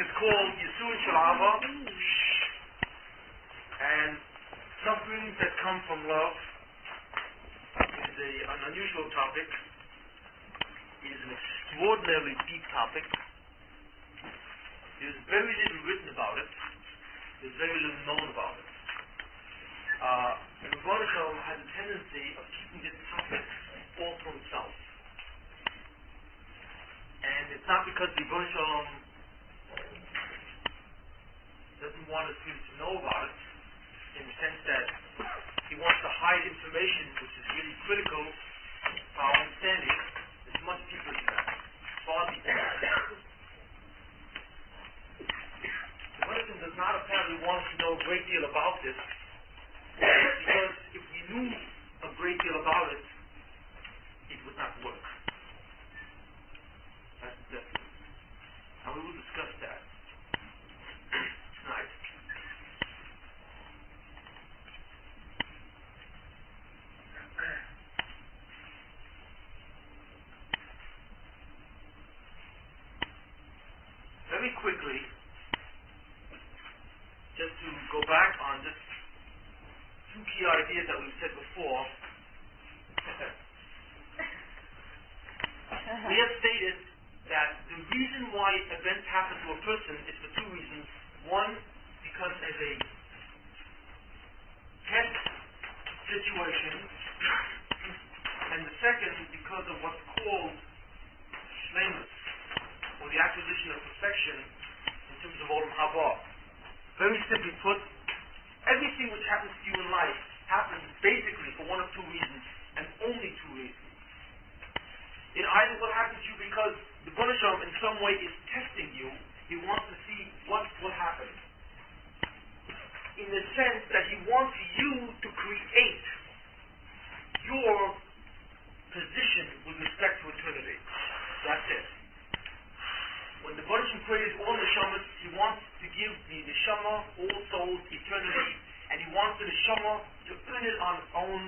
is called Yisuin Shalava, and sufferings that come from love is an unusual topic. It is an extraordinarily deep topic. There's very little written about it. There's very little known about it. And Rebbeinu Shalom has a tendency of keeping this topic all to himself. And it's not because Rebbeinu Shalom doesn't want us really to know about it, in the sense that he wants to hide information which is really critical for our understanding. It's much deeper than that. Far deeper than that. The Rebbeinu does not apparently want us to know a great deal about this, because if we knew a great deal about it, it would not work. That's the difference. And we will discuss that tonight. Very quickly, just to go back on just two key ideas that we've said before. We have stated that the reason why events happen to a person is for two reasons. One, because as a test situation, and the second, because of what's called shleimus, or the acquisition of perfection in terms of Olam Haba. Very simply put, everything which happens to you in life happens basically for one of two reasons, and only two reasons. In either what happens to you because the Rebbeinu Shalom in some way is testing you, he wants to see what will happen. In the sense that he wants you to create your position with respect to eternity. That's it. When the Rebbeinu Shalom created all neshamas, he wants to give the neshama, all souls, eternity, and he wants the neshama to earn it on its own.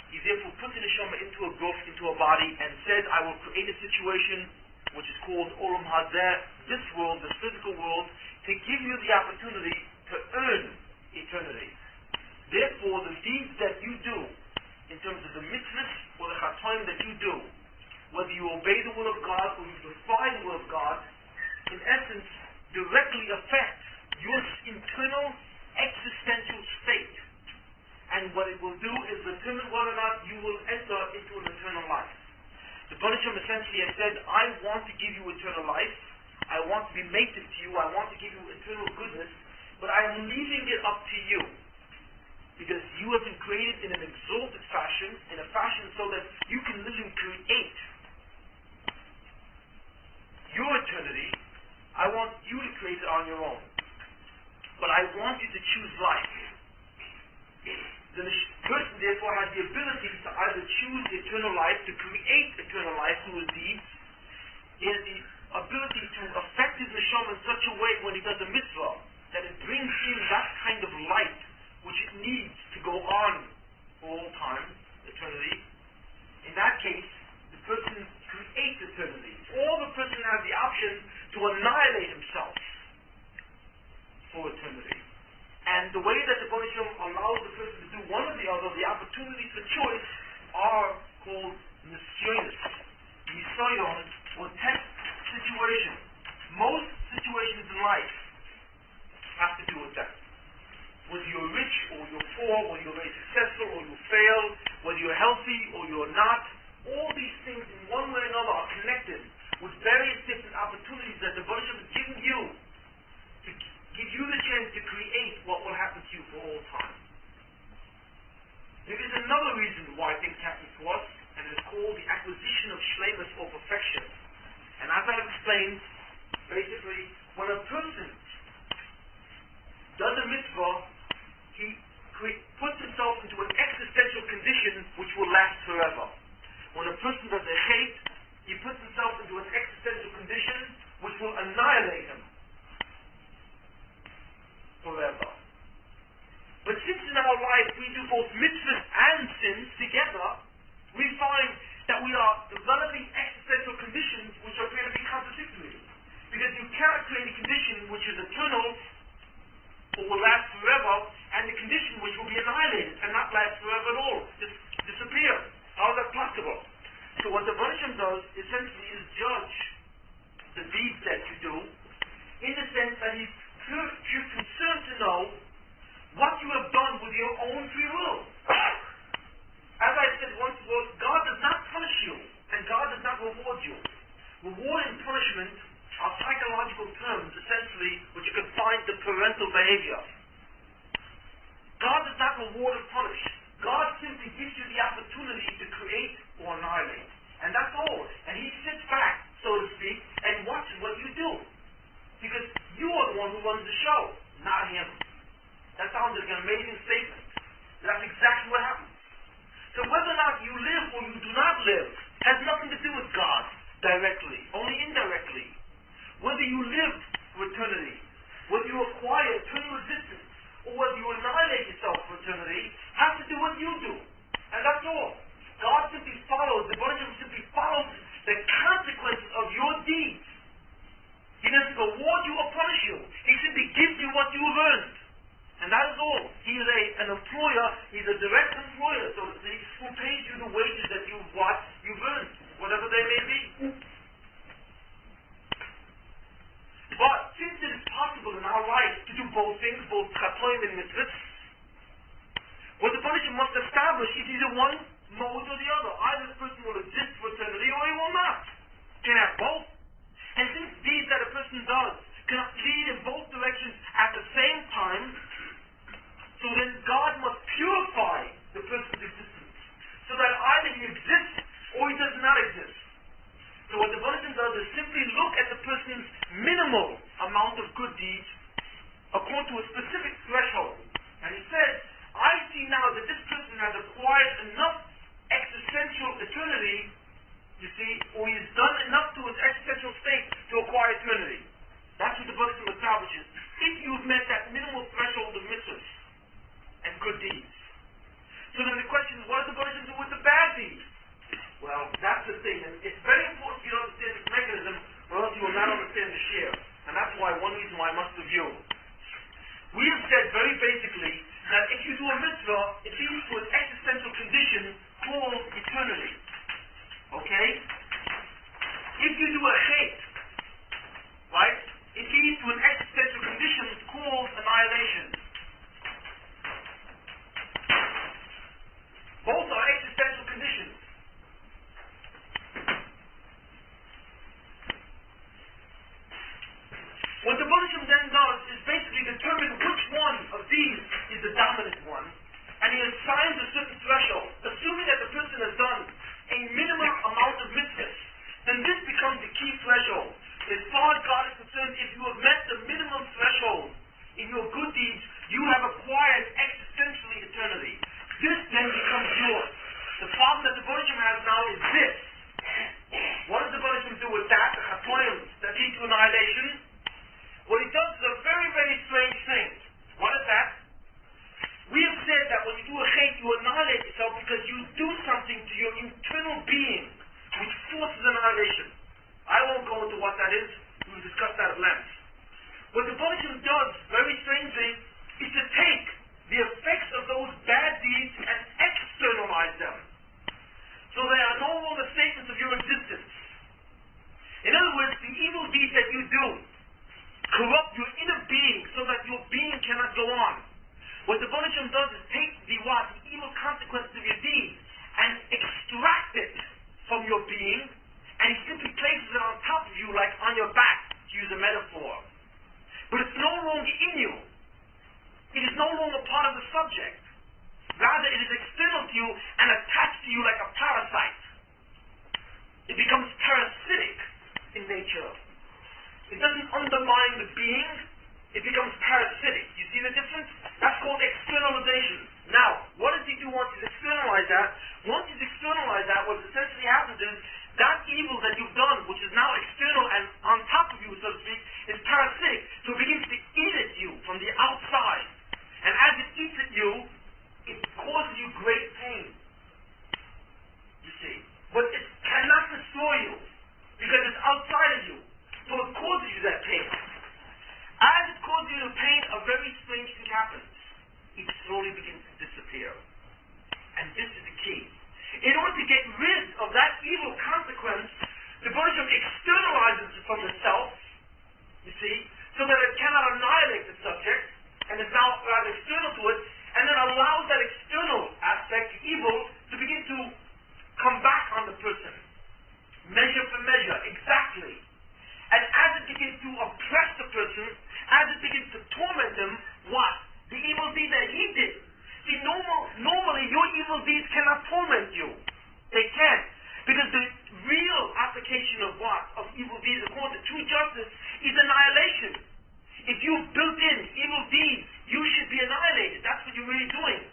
He therefore put the neshama into a guf, into a body, and said, I will create a situation which is called Olam Hazeh, this world, this physical world, to give you the opportunity to earn eternity. Therefore, the deeds that you do, in terms of the mitzvahs or the chatoim that you do, whether you obey the will of God or you defy the will of God, in essence, directly affect your internal existential state. And what it will do is determine whether or not you will enter into an eternal life. The Rebbeinu Shalom essentially has said, I want to give you eternal life, I want to be mated to you, I want to give you eternal goodness, but I am leaving it up to you. Because you have been created in an exalted fashion, in a fashion so that you can literally create your eternity. I want you to create it on your own. But I want you to choose life. The person therefore has the ability to either choose the eternal life, to create eternal life through his deeds. He has the ability to affect his neshama in such a way when he does a mitzvah, that it brings in that kind of light which it needs to go on for all time, eternity. In that case, the person creates eternity. Or the person has the option to annihilate himself for eternity. And the way that the Rebbeinu Shalom allows the person to do one or the other, the opportunities for choice are called nisyonos, nisayon, or test situations. Most situations in life have to do with that. Whether you're rich or you're poor, whether you're very successful or you fail, whether you're healthy or you're not, all these things in one way or another are connected with various different opportunities that the Rebbeinu Shalom has given you to give you the chance to create what will happen to you for all time. There is another reason why things happen to us, and it's called the acquisition of shleimus or perfection. And as I have explained, basically, when a person does a mitzvah, he puts himself into an existential condition which will last forever. When a person does a hate, he puts himself into an existential condition which will annihilate him forever. But since in our life we do both mitzvahs and sins together, we find that we are developing existential conditions which appear to be contradictory. Because you cannot create a condition annihilated and not last forever at all. Just disappear. How is that possible? So what the Banishim does essentially is judge the deeds that you do in the sense that he's concerned to know what you have done with your own free will. As I said once was, God does not punish you and God does not reward you. Reward and punishment are psychological terms, essentially, which you can find the parental behavior. God does not reward and punish. God simply gives you the opportunity to create or annihilate. And that's all. And he sits back, so to speak, and watches what you do. Because you are the one who runs the show, not him. That sounds like an amazing statement. That's exactly what happens. So whether or not you live or you do not live has nothing to do with God directly, only indirectly. Whether you live for eternity, whether you acquire eternal existence, or whether you annihilate yourself for eternity, has to do what you do. And that's all. God simply follows, the Banishim simply follows the consequences of your deeds. He doesn't reward you or punish you. He simply gives you what you have earned. And that is all. He is an employer, he's a direct employer, so to speak, who pays you the wages that you've earned, whatever they may be. But since it is possible in our life to do both things, both chatoim and mitzvahs, what the Banishim must establish is either one mode or the other. Either this person will exist for eternity or he will not. Can have both. And since deeds that a person does cannot lead in both directions at the same time, so then God must purify the person's existence, so that either he exists or he does not exist. So what the Banishim does is simply look at the person's minimal amount of good deeds according to a specific threshold. And he says, I see now that this person has acquired enough existential eternity, you see, or he has done enough to his existential state to acquire eternity. That's what the Banishim establishes. If you've met that minimal threshold of mitzvahs and good deeds. So then the question is, what does the Banishim do with the bad deeds? Well, that's the thing, and it's very important for you to understand this mechanism, or else you will not understand the share. And that's why one reason why I must review. We have said very basically that if you do a mitzvah, it leads to an existential condition called eternity. Okay? If you do a hate, right, it leads to an existential condition called annihilation. Both are existential conditions. What the Banishim then does is basically determine which one of these is the dominant one, and he assigns a certain threshold. Assuming that the person has done a minimum amount of mitzvahs, then this becomes the key threshold. As far as God is concerned, if you have met the minimum threshold in your good deeds, you have acquired existentially eternity. This then becomes yours. The problem that the Banishim has now is this. What does the Banishim do with that? The chatoim that lead to annihilation? What he does is a very, very strange thing. What is that? We have said that when you do a hate, you annihilate yourself because you do something to your internal being which forces annihilation. I won't go into what that is. We'll discuss that at length. What the Banishim does, very strangely, is to take the effects of those bad deeds and externalize them. So they are no longer statements of your existence. In other words, the evil deeds that you do corrupt your inner being so that your being cannot go on. What the Banishim does is take the evil consequences of your deeds and extract it from your being, and he simply places it on top of you like on your back, to use a metaphor. But it's no longer in you. It is no longer part of the subject. Rather, it is external to you and attached to you like a parasite. It becomes parasitic in nature. It doesn't undermine the being, it becomes parasitic. You see the difference? That's called externalization. Now, what does he do once he's externalized that? Once he's externalized that, what essentially happens is, that evil that you've done, which is now external and on top of you, so to speak, is parasitic. So it begins to eat at you from the outside. And as it eats at you, it causes you great pain. You see. But it cannot destroy you, because it's outside of you. So it causes you that pain. As it causes you the pain, a very strange thing happens. It slowly begins to disappear. disappear. And this is the key. In order to get rid of that evil consequence, the Buddhism externalizes it from the self, you see, so that it cannot annihilate the subject, and is now rather external to it, and then allows that external aspect, evil, to begin to come back on the person, measure for measure, exactly. And as it begins to oppress the person, as it begins to torment him, what? The evil deed that he did. See, normally your evil deeds cannot torment you. They can't. Because the real application of what? Of evil deeds, according to true justice, is annihilation. If you've built in evil deeds, you should be annihilated. That's what you're really doing.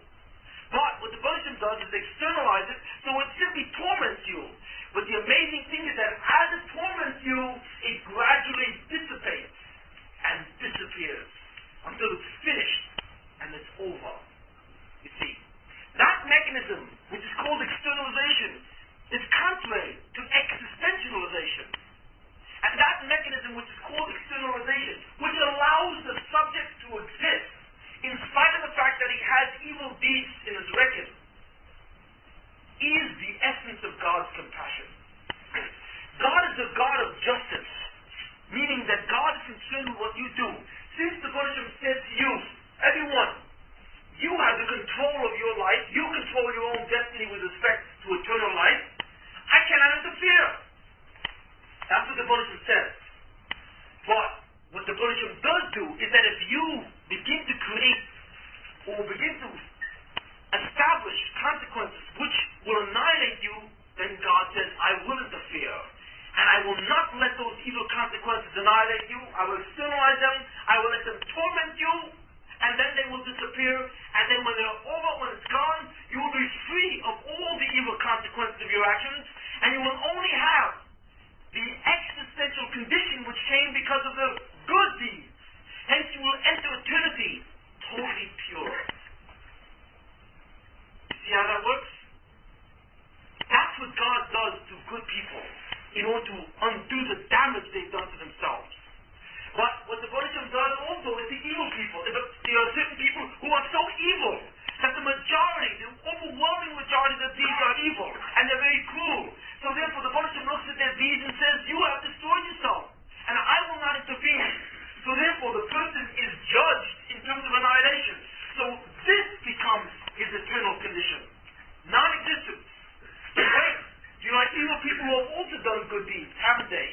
But what the Buddhism does is externalize it, so it simply torments you. But the amazing thing is that as it torments you, it gradually dissipates and disappears until it's finished and it's over. You see, that mechanism, which is called externalization, is contrary to existentialization. And that mechanism, which is called externalization, which allows the subject to exist in spite of the fact that he has evil deeds in his record, is the essence of God's compassion. God is a God of justice, meaning that God is concerned with what you do. Since the Buddhism says to you, everyone, you have the control of your life, you control your own destiny with respect to eternal life, I cannot interfere. That's what the Buddhism says. But what the Buddhism does do is that if you begin to create or begin to establish consequences which will annihilate you, then God says, I will interfere. And I will not let those evil consequences annihilate you. I will externalize them. I will let them torment you. And then they will disappear. And then when they're over, when it's gone, you will be free of all the evil consequences of your actions. And you will only have the existential condition which came because of the good deeds. Hence you will enter eternity totally pure. You see how that works? That's what God does to good people in order to undo the damage they've done to themselves. But what the Buddhism does also is the evil people. There are certain people who are so evil that the majority, the overwhelming majority of their deeds are evil, and they're very cruel. So therefore the Buddhism looks at their deeds and says, you have destroyed yourself, and I will not intervene. So therefore the person is judged in terms of annihilation. So this becomes his eternal condition. Non-existence. Wait, you know, evil people who have also done good deeds, haven't they?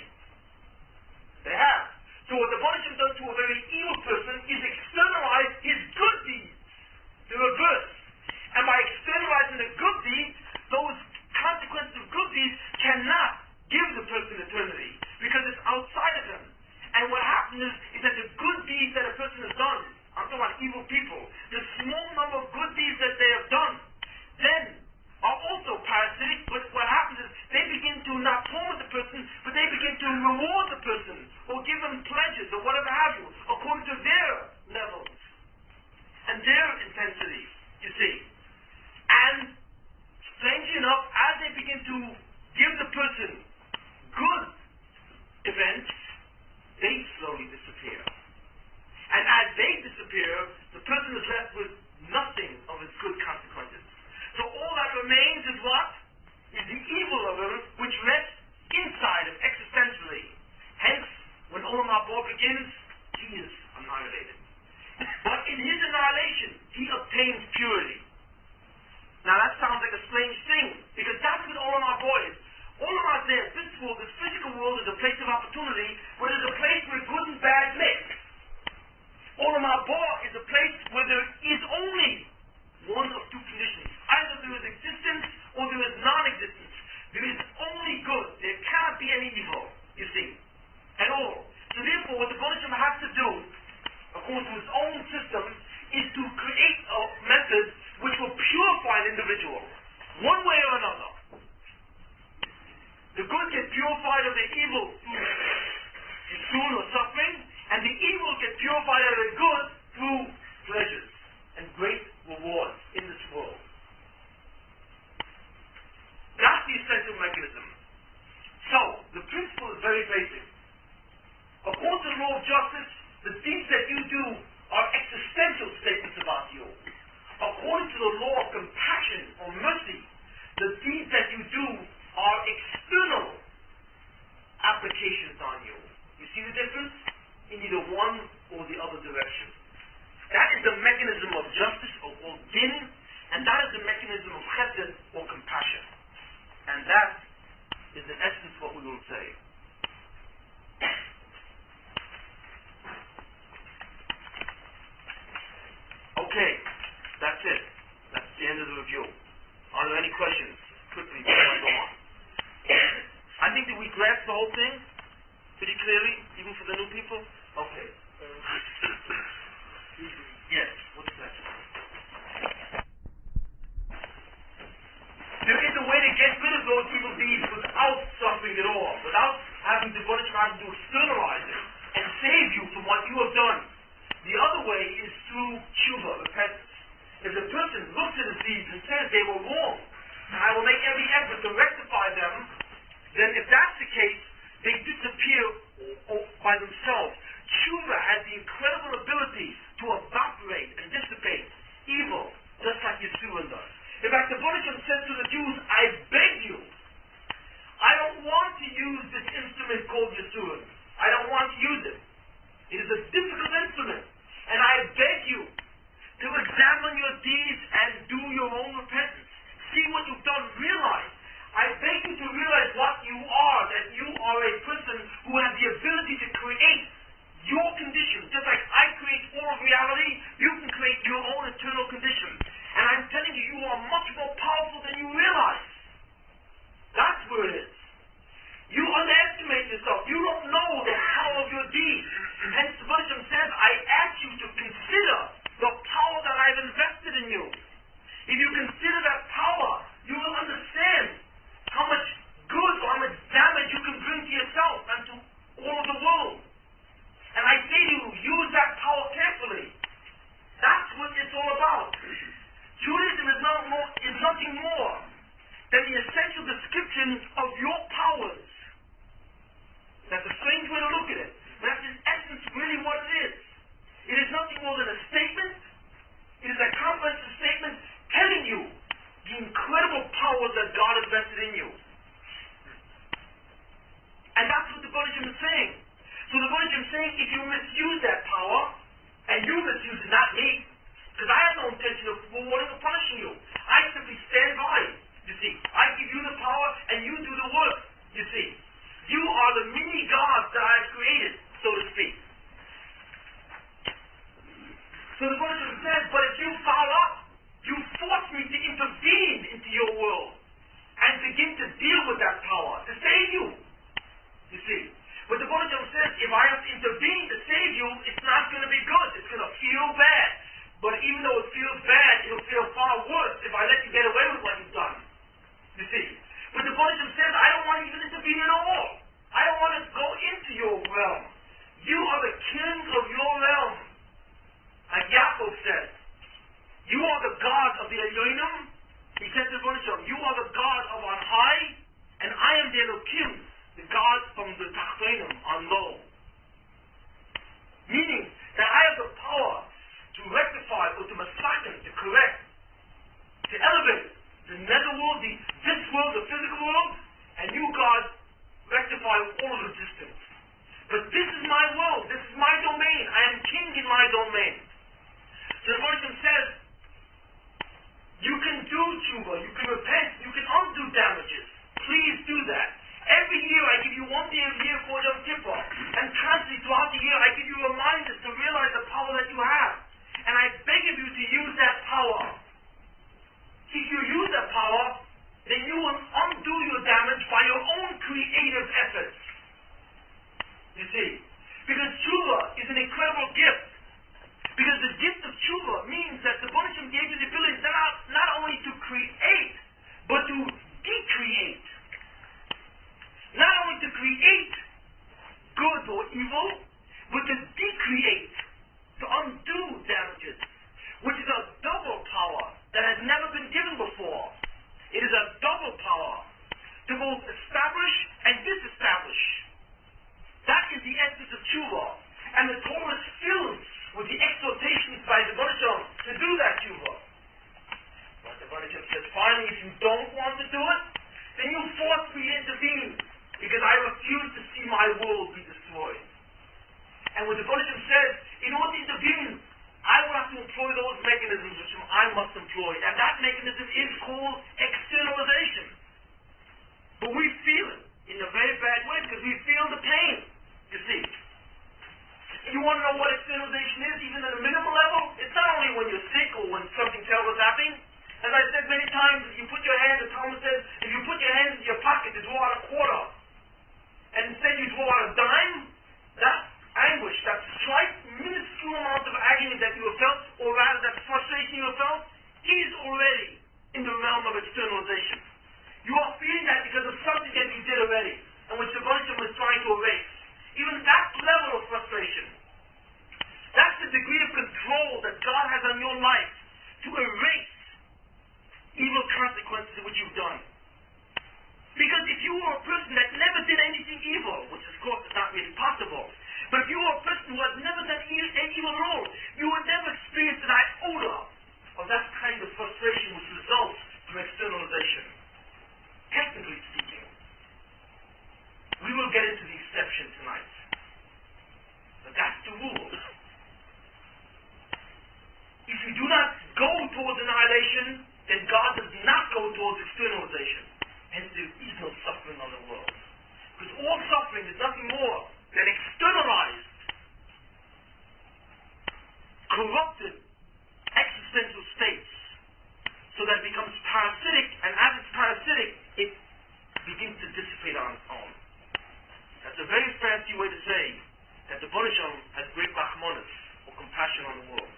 They have. So what the Buddhism does to a very evil person is externalize his good deeds. The reverse. And by externalizing the good deeds, those consequences of good deeds cannot give the person eternity, because it's outside of him. And what happens is that the good deeds that a person has done, I'm talking about evil people, the small number of good deeds that they have done, then are also parasitic, but what happens is they begin to not torment the person, but they begin to reward the person, or give them pleasures, or whatever have you, according to their levels, and their intensity, you see. And, strangely enough, as they begin to give the person good events, they slowly disappear. And as they disappear, the person is left with nothing of its good consequences. So all that remains is what? Is the evil of him, which rests inside him existentially. Hence, when Olam Haba begins, he is annihilated. But in his annihilation, he obtains purity. Now that sounds like a strange thing, because that's what Olam Haba is. Olam Haba, this world, this physical world, is a place of opportunity, but it's a place where good and bad mix. Olam Haba is a place where there is only one of two conditions. Either there is existence or there is non-existence. There is only good. There cannot be any evil, you see, at all. So therefore, what the Buddhism has to do, according to its own system, is to create a method which will purify an individual, one way or another. The good get purified of the evil through soon or suffering, and the evil get purified of the good through pleasures and great rewards in this world. That's the essential mechanism. So, the principle is very basic. According to the law of justice, the deeds that you do are existential statements about you. According to the law justice or called din, and that is the mechanism of chesed or compassion. And that is in essence what we will say. Okay, that's it. That's the end of the review. Are there any questions? Quickly, before I go on. I think that we grasped the whole thing pretty clearly, even for the new people. Okay. Yes, what's that? There is a way to get rid of those evil deeds without suffering at all, without having to externalize it and save you from what you have done. The other way is through tshuva, repentance. If the person looks at his deeds and says they were wrong, and I will make every effort to rectify them, then if that's the case, they disappear by themselves. Tshuva has the incredible ability to evaporate and dissipate evil, just like Yeshua does. In fact, the Buddha says to the Jews, I beg you, I don't want to use this instrument called Yeshua. I don't want to use it. It is a difficult instrument. And I beg you to examine your deeds and do your own repentance. See what you've done. Realize. I beg you to realize what you are, that you are a person who has the ability to create your condition. Just like I create all of reality, you can create your own eternal condition. And I'm telling you, you are much more powerful than you realize. That's where it is. You underestimate yourself. You don't know the power of your deeds. Hence the Buddha says, I ask you to consider the power that I've invested in you. If you consider that power, you will understand how much good or how much damage you can bring to yourself and to all of the world. And I say to you, use that power carefully. That's what it's all about. Judaism is nothing more than the essential description of your powers. That's a strange way to look at it. But that's in essence really what it is. It is nothing more than a statement. It is a comprehensive statement telling you the incredible powers that God has vested in you. And that's what the Buddhism is saying. So the Buddhism is saying, if you misuse that power, and you misuse it, not me, because I have no intention of rewarding or punishing you. I simply stand by, you see. I give you the power, and you do the work, you see. You are the mini gods that I've created, so to speak. So the Buddhism says, but if you foul up, you force me to intervene into your world and begin to deal with that power, to save you. You see. But the Buddhism says, if I have to intervene to save you, it's not going to be good. It's going to feel bad. But even though it feels bad, it'll feel far worse if I let you get away with what you've done. You see. But the Buddhism says, I don't want you to intervene at all. I don't want to go into your realm. You are the king of your realm. Like Yaakov says, you are the God of the Elohim. He says to the Buddhism, you are the God of on high, and I am the Elohim, the God from the Tachtonim, on low. Meaning that I have the power to rectify or to masakin, to correct, to elevate the netherworld, this world, the physical world, and you, God, rectify all of existence. But this is my world, this is my domain. I am king in my domain. So the Buddhism says, you can do tshuva, you can repent, you can undo damages. Please do that. Every year I give you one day of the year for Yom Kippur. And constantly throughout the year I give you reminders to realize the power that you have. And I beg of you to use that power. If you use that power, then you will undo your damage by your own creative efforts. You see? Because tshuva is an incredible gift. Because the gift of tshuva means that the Buddhism gave you the ability not only to create, but to decreate. Not only to create good or evil, but to decreate, to undo damages. Which is mechanisms which I must employ, and that mechanism is called externalization. But we feel it in a very bad way because we feel the pain, you see. You want to know what externalization is, even at a minimal level? It's not only when you're sick or when something terrible is happening. As I said many times, you put your hand, the Talmud says, if you put your hands in your pocket to draw out a quarter, and instead you draw out a dime, that anguish, that slight, minuscule amount of agony that you have felt, or rather that frustration you have felt, is already in the realm of externalization. You are feeling that because of something that you did already, and which the Baruch is trying to erase. Even that level of frustration, that's the degree of control that God has on your life to erase evil consequences of what you've done. Because if you were a person that never did anything evil, which of course is not really possible, but if you were a person who has never done any evil at all, you would never experience an iota of that kind of frustration which results from externalization. Technically speaking, we will get into the exception tonight. But that's the rule. If you do not go towards annihilation, then God does not go towards externalization. Hence there is no suffering on the world. Because all suffering is nothing more than externalized, corrupted existential states, so that it becomes parasitic, and as it's parasitic, it begins to dissipate on its own. That's a very fancy way to say that the Baruch has great rachmanis, or compassion on the world.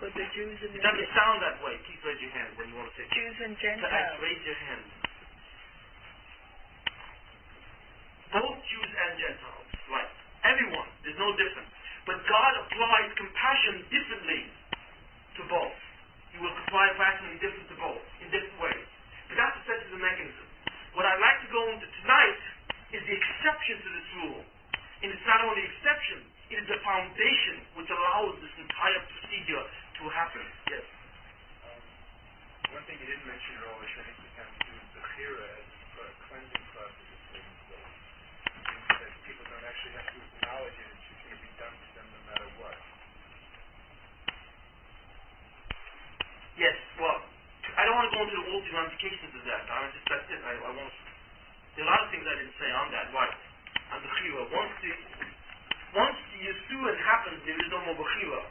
But the Jews and It doesn't sound that way. Please raise your hand when you want to say Jews and Gentiles. Raise your hand. Both Jews and Gentiles, right? Everyone. There's no difference. But God applies compassion differently to both. He will apply compassion different to both, in different ways. But that's essentially the mechanism. What I'd like to go into tonight is the exception to this rule. And it's not only exception, it is the foundation which allows this entire procedure to happen. Yes? One thing you didn't mention at all, which I think we have to do, is the chira as a cleansing process of things. That people don't actually have to acknowledge it, it's just going to be done to them no matter what. Yes, well, I don't want to go into all the ramifications of that. That's it. I want to, there are a lot of things I didn't say on that, right? On the chira. Once the yisuin happens, there is no more bechira.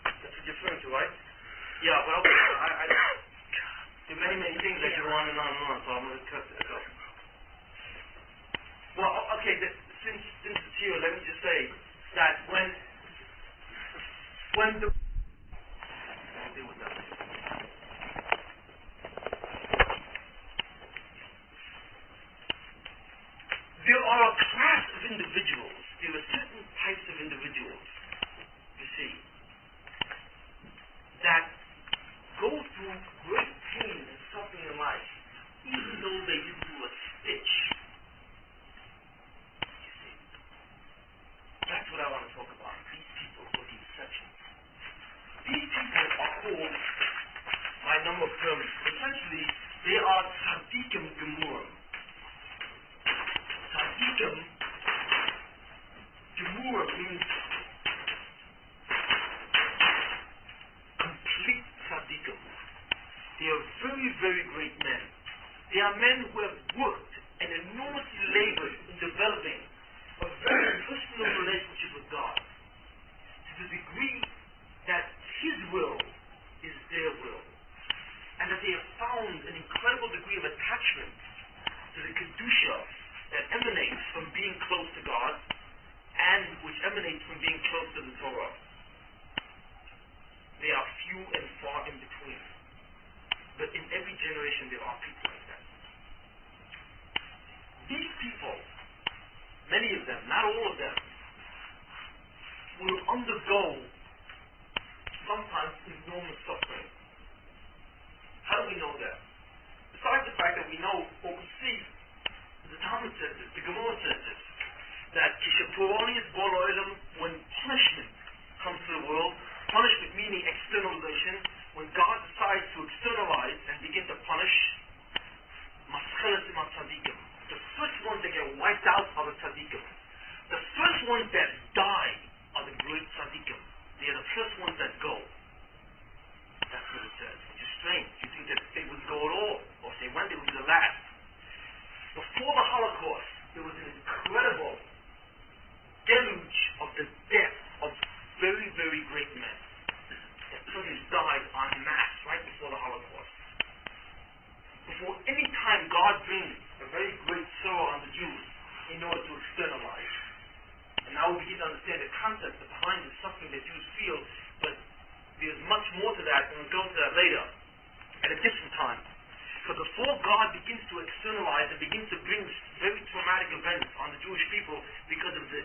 That's what you're referring to, right? Yeah, but okay, there are many things that go on and on and on, so I'm going to cut this off. Well, okay, since it's here, let me just say that when the I'll deal with that. There are a class of individuals, there are certain types of individuals, you see, that go through great pain and suffering in life, even though they didn't do a stitch. You see, that's what I want to talk about. These people are the exceptions. These people are called by a number of terms. Essentially, they are tzaddikim gemurim. Tzaddikim gemurim means complete tzaddikim. They are very, very great men. They are men who have worked and enormously labored in developing a very personal relationship with God, to the degree that His will is their will, and that they have found an incredible degree of attachment to the kedusha that emanates from being close to God, and which emanates from being close to the Torah. They are few and far in between. But in every generation there are people like that. These people, many of them, not all of them, will undergo sometimes enormous suffering. How do we know that? Besides the fact that we know or we see, the Talmud says this, the Gemara says this, that when punishment comes to the world, punishment meaning externalization, when God decides to externalize and begin to punish, the first ones that get wiped out are the tzaddikim. The first ones that die are the great tzaddikim. They are the first ones that go. bring a very great sorrow on the Jews in order to externalize. And now we begin to understand the concept behind the suffering that Jews feel, but there's much more to that, and we'll go to that later, at a different time. So before God begins to externalize and begins to bring very traumatic events on the Jewish people because of the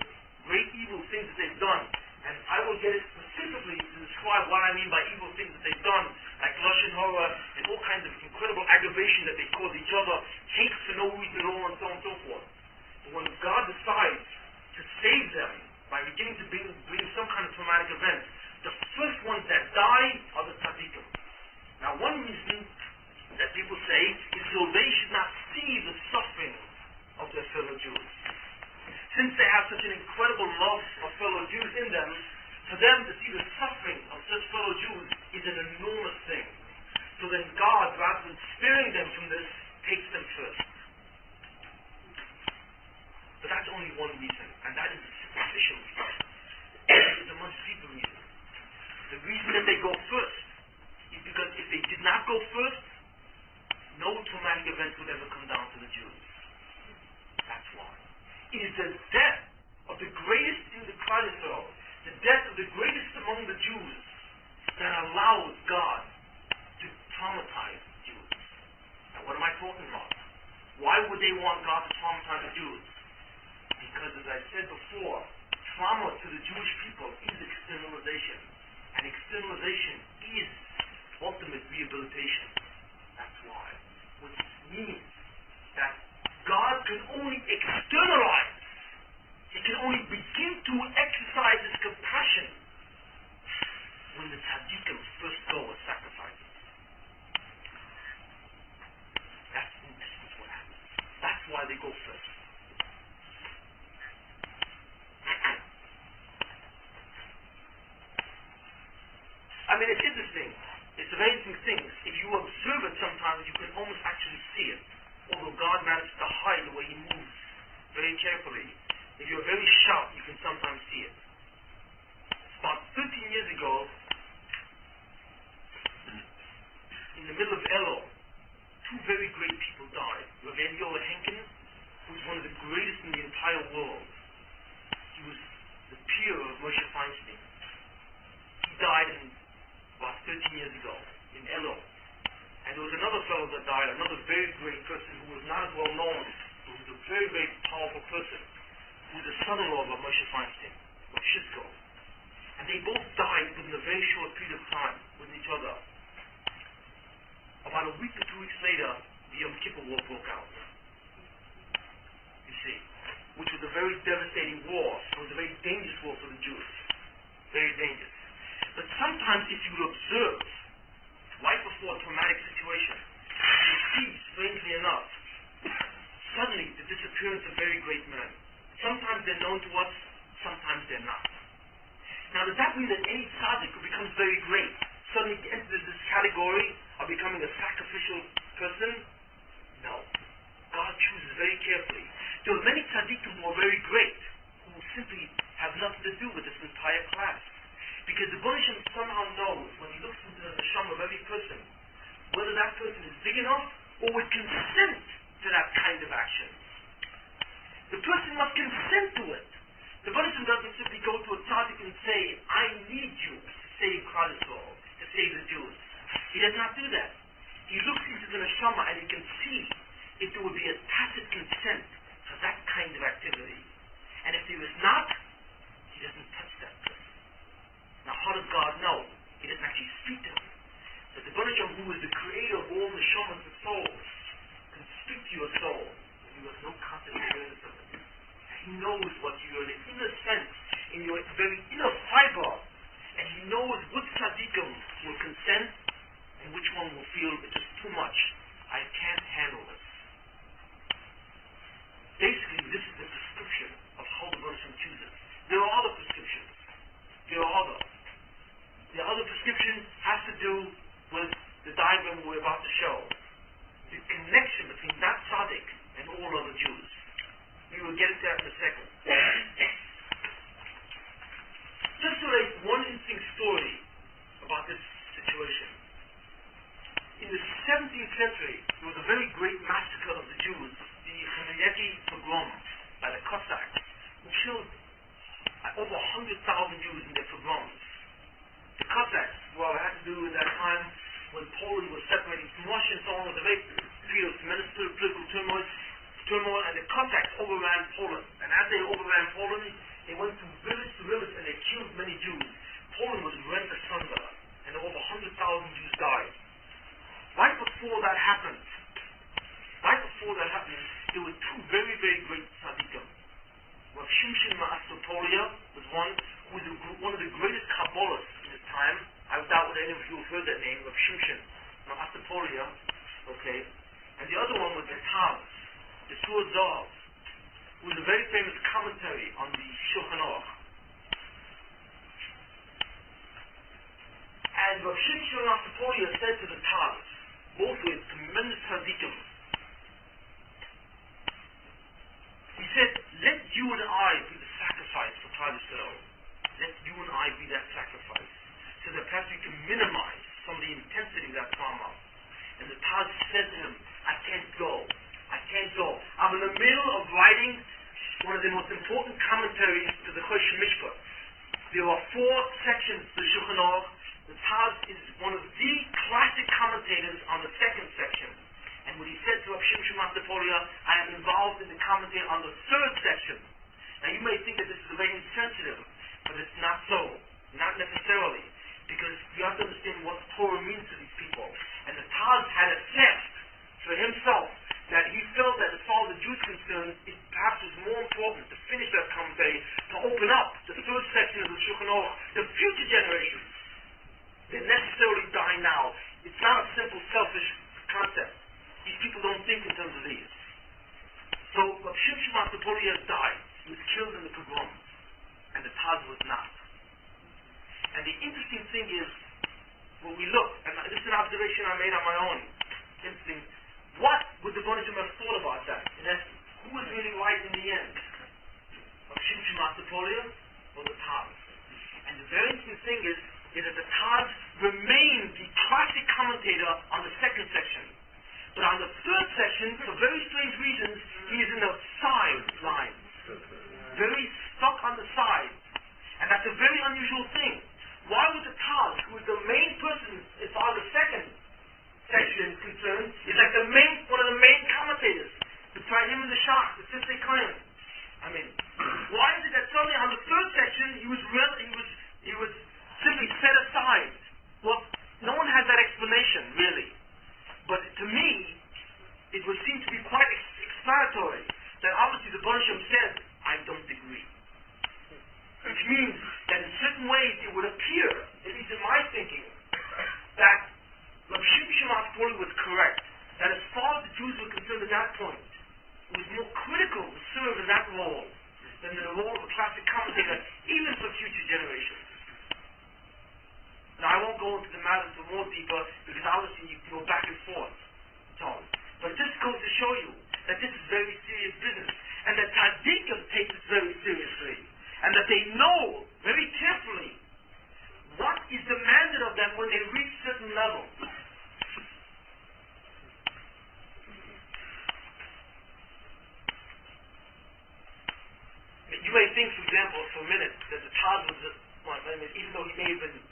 great evil things that they've done, and I will get it specifically to describe what I mean by evil things that they've done, like Lashon Hara and all kinds of incredible aggravation that they cause each other, hate for no reason at all, and so on and so forth. But when God decides to save them by beginning to bring some kind of traumatic event, the first ones that die are the tzaddikim. Now, one reason that people say is so they should not see the suffering of their fellow Jews. Since they have such an incredible love of fellow Jews in them, for them to see the suffering of such fellow Jews is an enormous thing. So then God, rather than sparing them from this, takes them first. But that's only one reason, and that is a superficial reason. It's a much deeper reason. The reason that they go first is because if they did not go first, no traumatic events would ever come down to the Jews. That's why. It is the death of the greatest in the Klal Yisrael, the death of the greatest among the Jews, that allows God to traumatize the Jews. Now, what am I talking about? Why would they want God to traumatize the Jews? Because, as I said before, trauma to the Jewish people is externalization. And externalization is ultimate rehabilitation. That's why. Which means that God can only externalize. He can only begin to exercise His compassion when the tzaddikim first go as sacrifices. That's in essence what happens. That's why they go first. I mean, it's interesting. It's a very interesting thing. If you observe it sometimes, you can almost actually see it. Although God manages to hide the way He moves very carefully. If you're very sharp, you can sometimes see it. About 13 years ago, in the middle of Elul, two very great people died. Rav Eliyahu Henkin, who was one of the greatest in the entire world. He was the peer of Moshe Feinstein. He died about 13 years ago in Elul. And there was another fellow that died, another very great person who was not as well known, who was a very, very powerful person, who was the son-in-law of Moshe Feinstein, of Shizko. And they both died within a very short period of time with each other. About a week or 2 weeks later, the Yom Kippur War broke out. You see, which was a very devastating war. It was a very dangerous war for the Jews. Very dangerous. But sometimes if you observe, right before a traumatic situation, you see, strangely enough, suddenly the disappearance of very great men. Sometimes they're known to us, sometimes they're not. Now, does that mean that any tzaddik who becomes very great suddenly enters this category of becoming a sacrificial person? No. God chooses very carefully. There are many tzaddikim who are very great, who simply have nothing to do with this entire class. Because the Baruch Hashem somehow knows, when He looks into the neshama of every person, whether that person is big enough or would consent to that kind of action. The person must consent to it. The Baruch Hashem doesn't simply go to a tzaddik and say, I need you to save Klal Yisrael, to save the Jews. He does not do that. He looks into the neshama and he can see if there would be a tacit consent for that kind of activity. And if there is not, He doesn't touch that person. Now, how does God know? He doesn't actually speak to him. But the Baruch Hashem, who is the creator of all neshamas and souls, can speak to your soul when you have no conscious awareness of it. And He knows what you are in the inner sense, in your very inner fiber. And He knows which tzaddikim will consent and which one will feel it's just too much. I can't handle this. Basically, this is the prescription of how the Baruch Hashem chooses. There are other prescriptions. There are other. The other prescription has to do with the diagram we're about to show. The connection between that tzaddik and all other Jews. We will get into that in a second. Just to relate one interesting story about this situation. In the 17th century, there was a very great massacre of the Jews, the Chmielnicki pogrom by the Cossacks, who killed over 100,000 Jews in their pogroms. The Cossacks, well, it had to do with that time when Poland was separating from Russia and so on, was a very period of tremendous political turmoil, and the Cossacks overran Poland. And as they overran Poland, they went from village to village and they killed many Jews. Poland was rent asunder, and over 100,000 Jews died. Right before that happened, there were two very, very great tzaddikim. Rav Shimshon Ma'aser Polia was one who was one of the greatest Kabbalists in his time. I doubt whether any of you have heard that name, Rav Shimshon Ma'aser Polia. Okay, and the other one was the Taz, the Sur Zav, who was a very famous commentary on the Shulchan Aruch. And Rav Shimshon Ma'aser Polia said to the Taz, both with tremendous tzaddikim, he said, let you and I be the sacrifice for Klal Yisrael. Let you and I be that sacrifice, so that perhaps we can minimize some of the intensity of that trauma. And the Taz said to him, I can't go. I'm in the middle of writing one of the most important commentaries to the Chosh Mishpat. There are 4 sections to the Shulchan Aruch. The Taz is one of the classic commentators on the 2nd section. And when he said to Rav Shimshon Ma'aser Polia, I am involved in the commentary on the 3rd section. Now you may think that this is very insensitive, but it's not so. Not necessarily. Because you have to understand what the Torah means to these people. And the Taz had assessed for himself that he felt that as far as the Jews concerned, it perhaps was more important to finish that commentary, to open up the 3rd section of the Shulchan Aruch, the future generations. They necessarily die now. It's not a simple, selfish concept. These people don't think in terms of these. So, Rav Shimshon Ma'aser Polia died. He was killed in the pogrom. And the Taz was not. And the interesting thing is, when we look, and this is an observation I made on my own, interesting, what would the Rebbeinu Shalom have thought about that? In essence, who was really right in the end? Rav Shimshon Ma'aser Polia or the Taz? And the very interesting thing is that the Taz remained the classic commentator on the 2nd section. But on the 3rd section, for very strange reasons, he is in the sideline. Very stuck on the side. And that's a very unusual thing. Why would the Taz, who is the main person as far as the 2nd section is concerned, is like one of the main commentators, beside him in the Shach, the Sifrei Kohen. I mean, why is it that suddenly on the 3rd section he was simply set aside? Well, no one has that explanation, really. But to me, it would seem to be quite explanatory that obviously the Rebbeinu Shalom said, I don't agree. Which means that in certain ways it would appear, at least in my thinking, that Rav Shimshon Ma'aser Polia was correct. That as far as the Jews were concerned at that point, it was more critical to serve in that role than the role of a classic commentator, even for future generations. Now I won't go into the matter more deeper, because obviously you can go back and forth, Tom. But this goes to show you that this is very serious business, and that tzaddikim take this very seriously, and that they know very carefully what is demanded of them when they reach certain levels. You may think, for example, for a minute, that the Taz was, even though he may have been,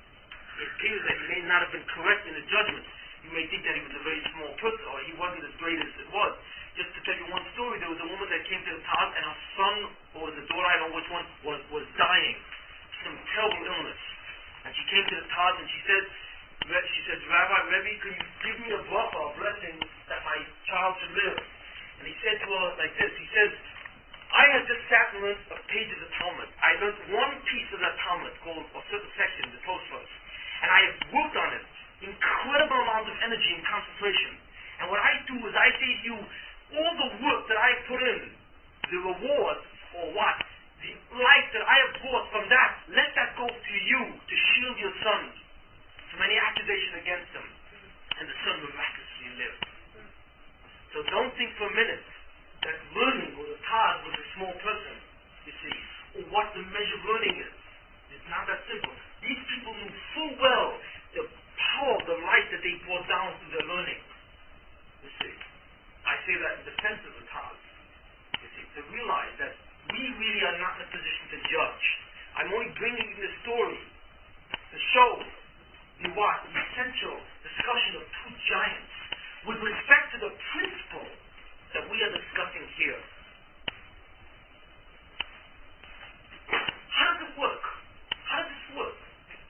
it appears that he may not have been correct in the judgment, you may think that he was a very small person, or he wasn't as great as it was. Just to tell you one story, there was a woman that came to the Taz, and her son, or the daughter, I don't know which one, was dying. Some terrible illness. And she came to the Taz, and she said, Rabbi, Rebbe, can you give me a bracha, a blessing, that my child should live? And he said to her like this, he says, I have just sat and learned a page of the Talmud. I learned one piece of that Talmud called a certain section, the Tosfos, and I have worked on it. Incredible amount of energy and concentration. And what I do is I say to you, all the work that I have put in, the reward, or what, the life that I have brought from that, let that go to you to shield your son from any accusation against him. And the son miraculously lived. So don't think for a minute that learning or the Taz was a small person, you see, or what the measure of learning is. It's not that simple. These people knew full well the power of the light that they brought down through their learning. sense of the Taz. You see, to realize that we really are not in a position to judge. I'm only bringing you the story to show you what the essential discussion of two giants with respect to the principle that we are discussing here. How does it work? How does this work?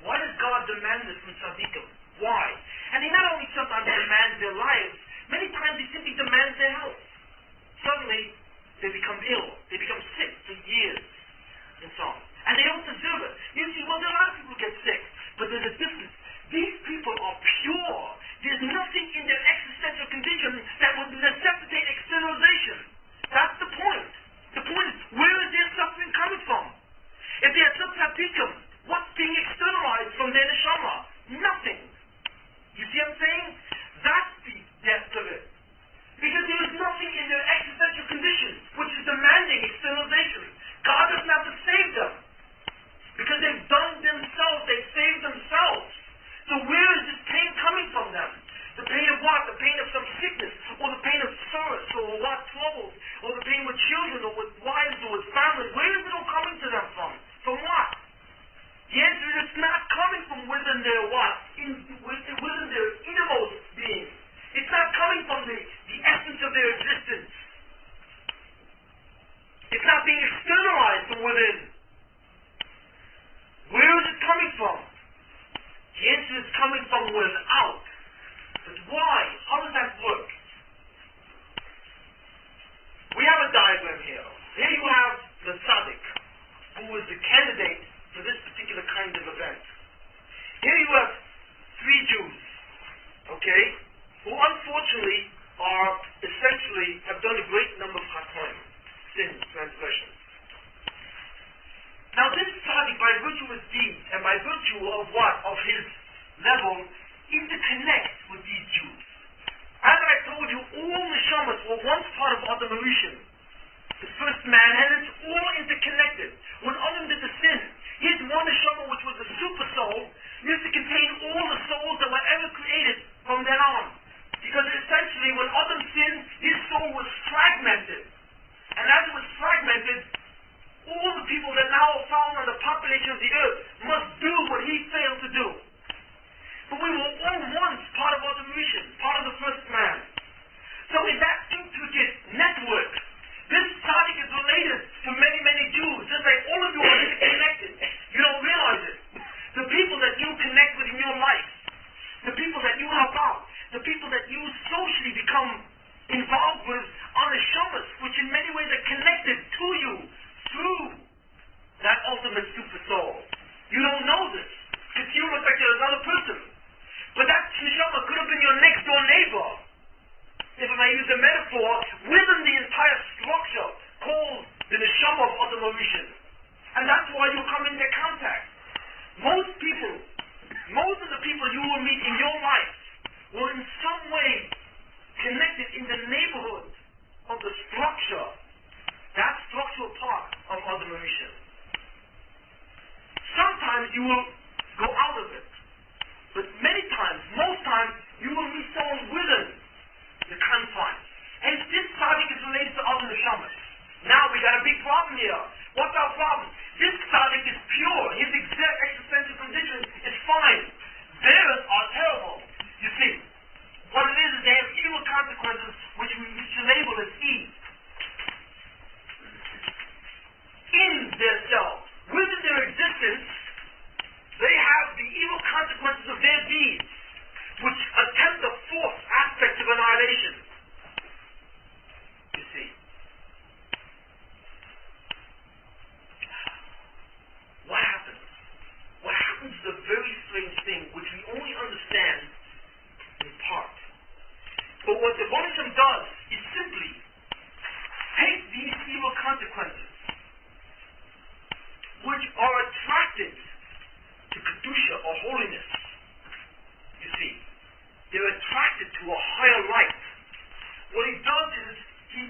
Why does God demand this from tzaddikim? Why? And he not only sometimes demands their lives, many times he simply demands their health. Suddenly, they become ill. They become sick for years, and so on. And they don't deserve it. You see, well, there are a lot of people who get sick, but there's a difference. These people are pure. There's nothing in their existential condition that would necessitate externalization. That's the point. The point is, where is their suffering coming from? If they are tzaddikim, what's being externalized from their neshama? Nothing. You see what I'm saying? That's the depth of it. Because there is nothing in their existential condition which is demanding externalization. God doesn't have to save them. Because they've done themselves, they've saved themselves. So where is this pain coming from them? The pain of what? The pain of some sickness, or the pain of sorrows, or what? Troubles, or the pain with children, or with wives, or with families. Where is it all coming to them from? From what? The answer is it's not coming from within their what? Within their innermost being. It's not coming from the essence of their existence. It's not being externalized from within. Where is it coming from? The answer is coming from without. But why? How does that work? We have a diagram here. Here you have the tzaddik, who is the candidate for this particular kind of event. Here you have three Jews, okay, who unfortunately are essentially have done a great number of chatoim, sins, transgressions. Now this tzaddik, by virtue of his deeds, and by virtue of what? Of his level, interconnects with these Jews. As I told you, all neshamas were once part of Adam Rishon, the first man, and it's all interconnected. When Adam did the sin, his one neshama, which was the super soul, used to contain all the souls that were ever created from then on. Because essentially, when Adam sinned, his soul was fragmented. And as it was fragmented, all the people that now are found on the population of the earth must do what he failed to do. But we were all once part of Adam Rishon, part of the first man. So in that intricate network, this tzaddik is related to many, many Jews, just like all of you are interconnected. You don't realize it. The people that you connect with in your life, the people that you help out, the people that you socially become involved with are neshamas, which in many ways are connected to you through that ultimate super soul. You don't know this, because you look like you're another person. But that neshama could have been your next door neighbor, if I may use a metaphor, within the entire structure called the neshama of Adam Rishon. And that's why you come into contact. Most of the people you will meet in your life were in some way connected in the neighborhood of the structure, that structural part of Adam Rishon. Sometimes you will go out of it, but many times, most times, you will meet someone within the confines. And this tzaddik is related to other neshamas. Now we got a big problem here. What's our problem? This tzaddik is pure. His exact existential condition is fine. Theirs are terrible. You see, what it is they have evil consequences which we should label as Eve. In their self, within their existence, they have the evil consequences of their deeds, which attempt the fourth aspect of annihilation. You see. What happens? What happens is a very strange thing, which we only understand in part. But what the Bonisham does is simply take these evil consequences, which are attracted to Kedusha or holiness. You see, they're attracted to a higher light. What he does is he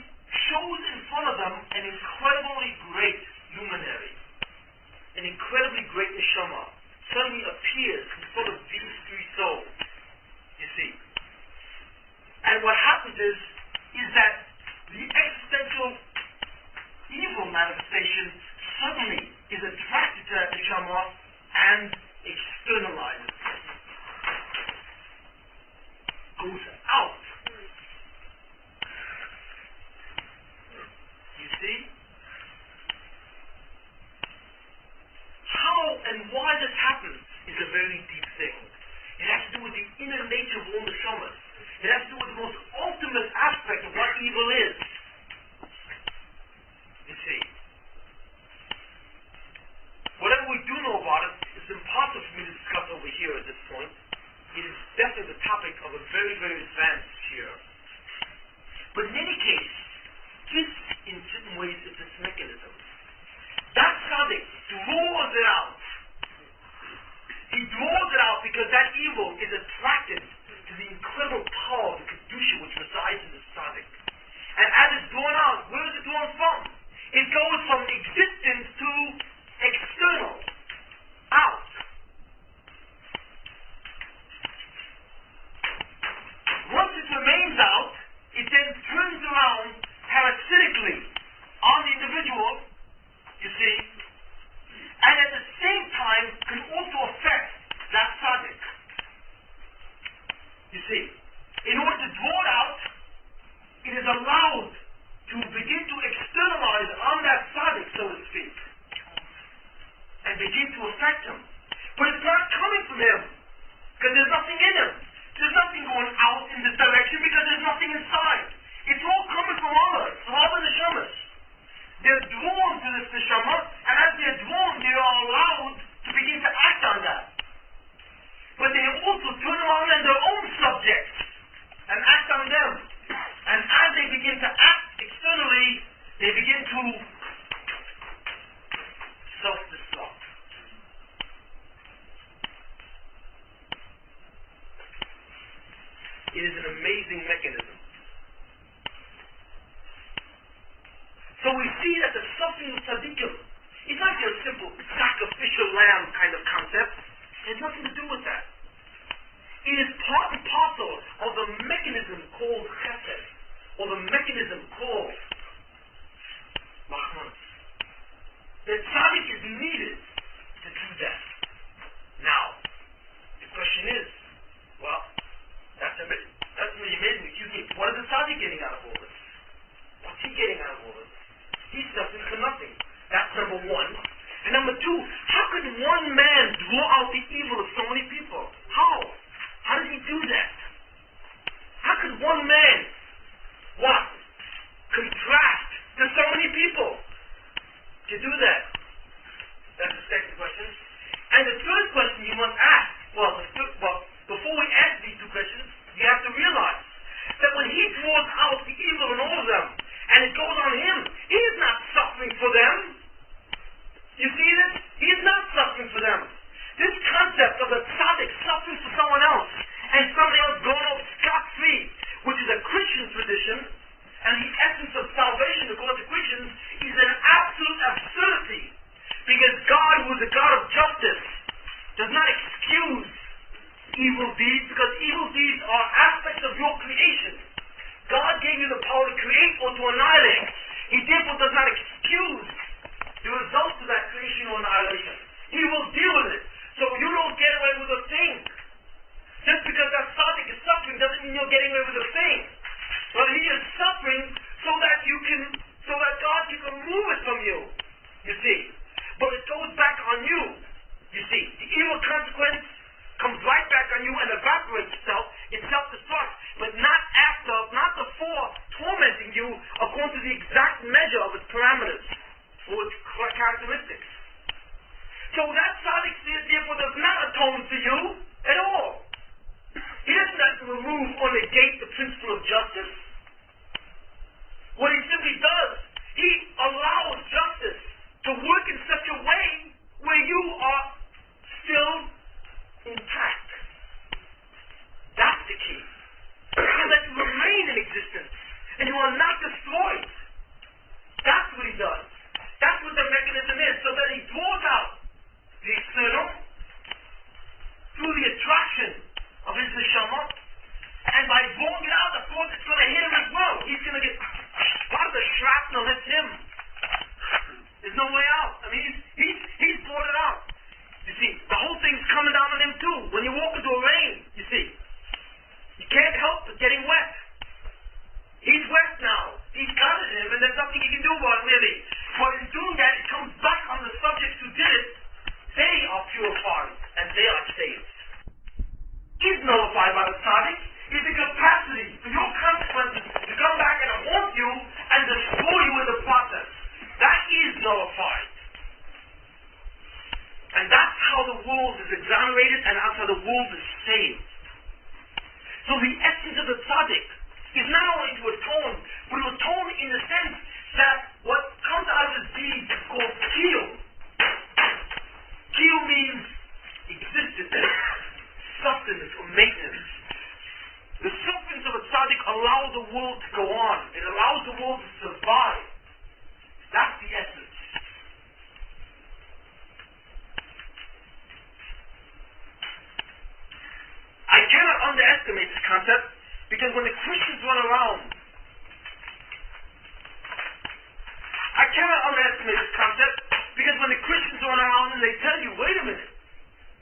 shows in front of them an incredibly great luminary, an incredibly great neshama suddenly appears in front of these three souls. You see. And what happens is that the manifestation suddenly is attracted to that neshama and externalizes it. Goes out. You see? How and why this happens is a very deep thing. It has to do with the inner nature of all neshamas. It has to do with the most ultimate aspect of what evil is. You see? Whatever we do know about it, it's impossible for me to discuss over here at this point. It is definitely the topic of a very, very advanced year. But in any case, this, in certain ways, is its mechanism. That tzaddik draws it out. He draws it out because that evil is attracted to the incredible power of the kedusha which resides in the tzaddik. And as it's drawn out, where is it drawn from? It goes from existence to external, out. Once it remains out, it then turns around parasitically on the individual, you see, and at the same time can also affect that tzaddik. You see, in order to draw it out, it is allowed to begin to externalize on that tzaddik, so to speak, and begin to affect him. But it's not coming from him, because there's nothing in him. There's nothing going out in this direction because there's nothing inside. It's all coming from others, from other neshamas. They're drawn to this neshama, and as they're drawn, they are allowed to begin to act on that. But they also turn around on their own subjects and act on them. And as they begin to act externally, they begin to self-destruct. It is an amazing mechanism. So we see that the suffering of tzaddikim is not just a simple sacrificial lamb kind of concept. It has nothing to do with that. It is part and parcel of the mechanism called chesed, or the mechanism called rachmanis. The tzaddik is needed to do that. Now, the question is, well, that's really amazing. Excuse me, what is the tzaddik getting out of all this? What's he getting out of all this? He's suffering for nothing. That's number one. And number two, how could one man draw out the evil of so many people? How? How did he do that? How could one man, contrast to so many people to do that? That's the second question. And the third question you must ask, before we ask these two questions, you have to realize that when he draws out the evil in all of them, and it goes on him, he is not suffering for them. You see this? He is not suffering for them. This concept of a tzaddik suffering for someone else, and somebody else going off scot-free, which is a Christian tradition, and the essence of salvation according to Christians, is an absolute absurdity. Because God, who is a God of justice, does not excuse evil deeds, because evil deeds are aspects of your creation. God gave you the power to create or to annihilate. He therefore does not excuse the results of that creation or annihilation. He will deal with it. So you don't get away with a thing. Just because that tzaddik is suffering doesn't mean you're getting away with a thing. But he is suffering so that God can remove it from you. You see. But it goes back on you. You see. The evil consequence comes right back on you and evaporates itself. It self-destructs. But not before tormenting you according to the exact measure of its parameters or its characteristics. So that tzaddik therefore does not atone for you at all. He doesn't remove or negate the principle of justice. What he simply does, he allows justice to work in such a way where you are still intact. That's the key. So that you remain in existence and you are not destroyed. That's what he does. That's what the mechanism is, so that he draws out the external through the attraction of his neshama, and by drawing it out, of course, it's going to hit him as well. He's going to get part of the shrapnel hits him. Is There's no way out. I mean, he's brought it out. You see, the whole thing's coming down on him too. When you walk into a rain, you see, you can't help but getting wet. He's wet now. He's got it in him, and there's nothing he can do about it, really. But in doing that, it comes back on the subjects who did it. They are purified, and they are saved. He's nullified by the tzaddik. Is the capacity for your consequences to come back and haunt you and destroy you in the process. That is nullified. And that's how the world is exonerated, and that's how the world is saved. So the essence of the tzaddik is not only to atone, but to atone in the sense that what comes out of his deed is called kiyum. Kiyum means existence, sustenance, or maintenance. The sufferings of a tzaddik allow the world to go on. It allows the world to survive. That's the essence. I cannot underestimate this concept, because when the Christians run around, and they tell you, wait a minute,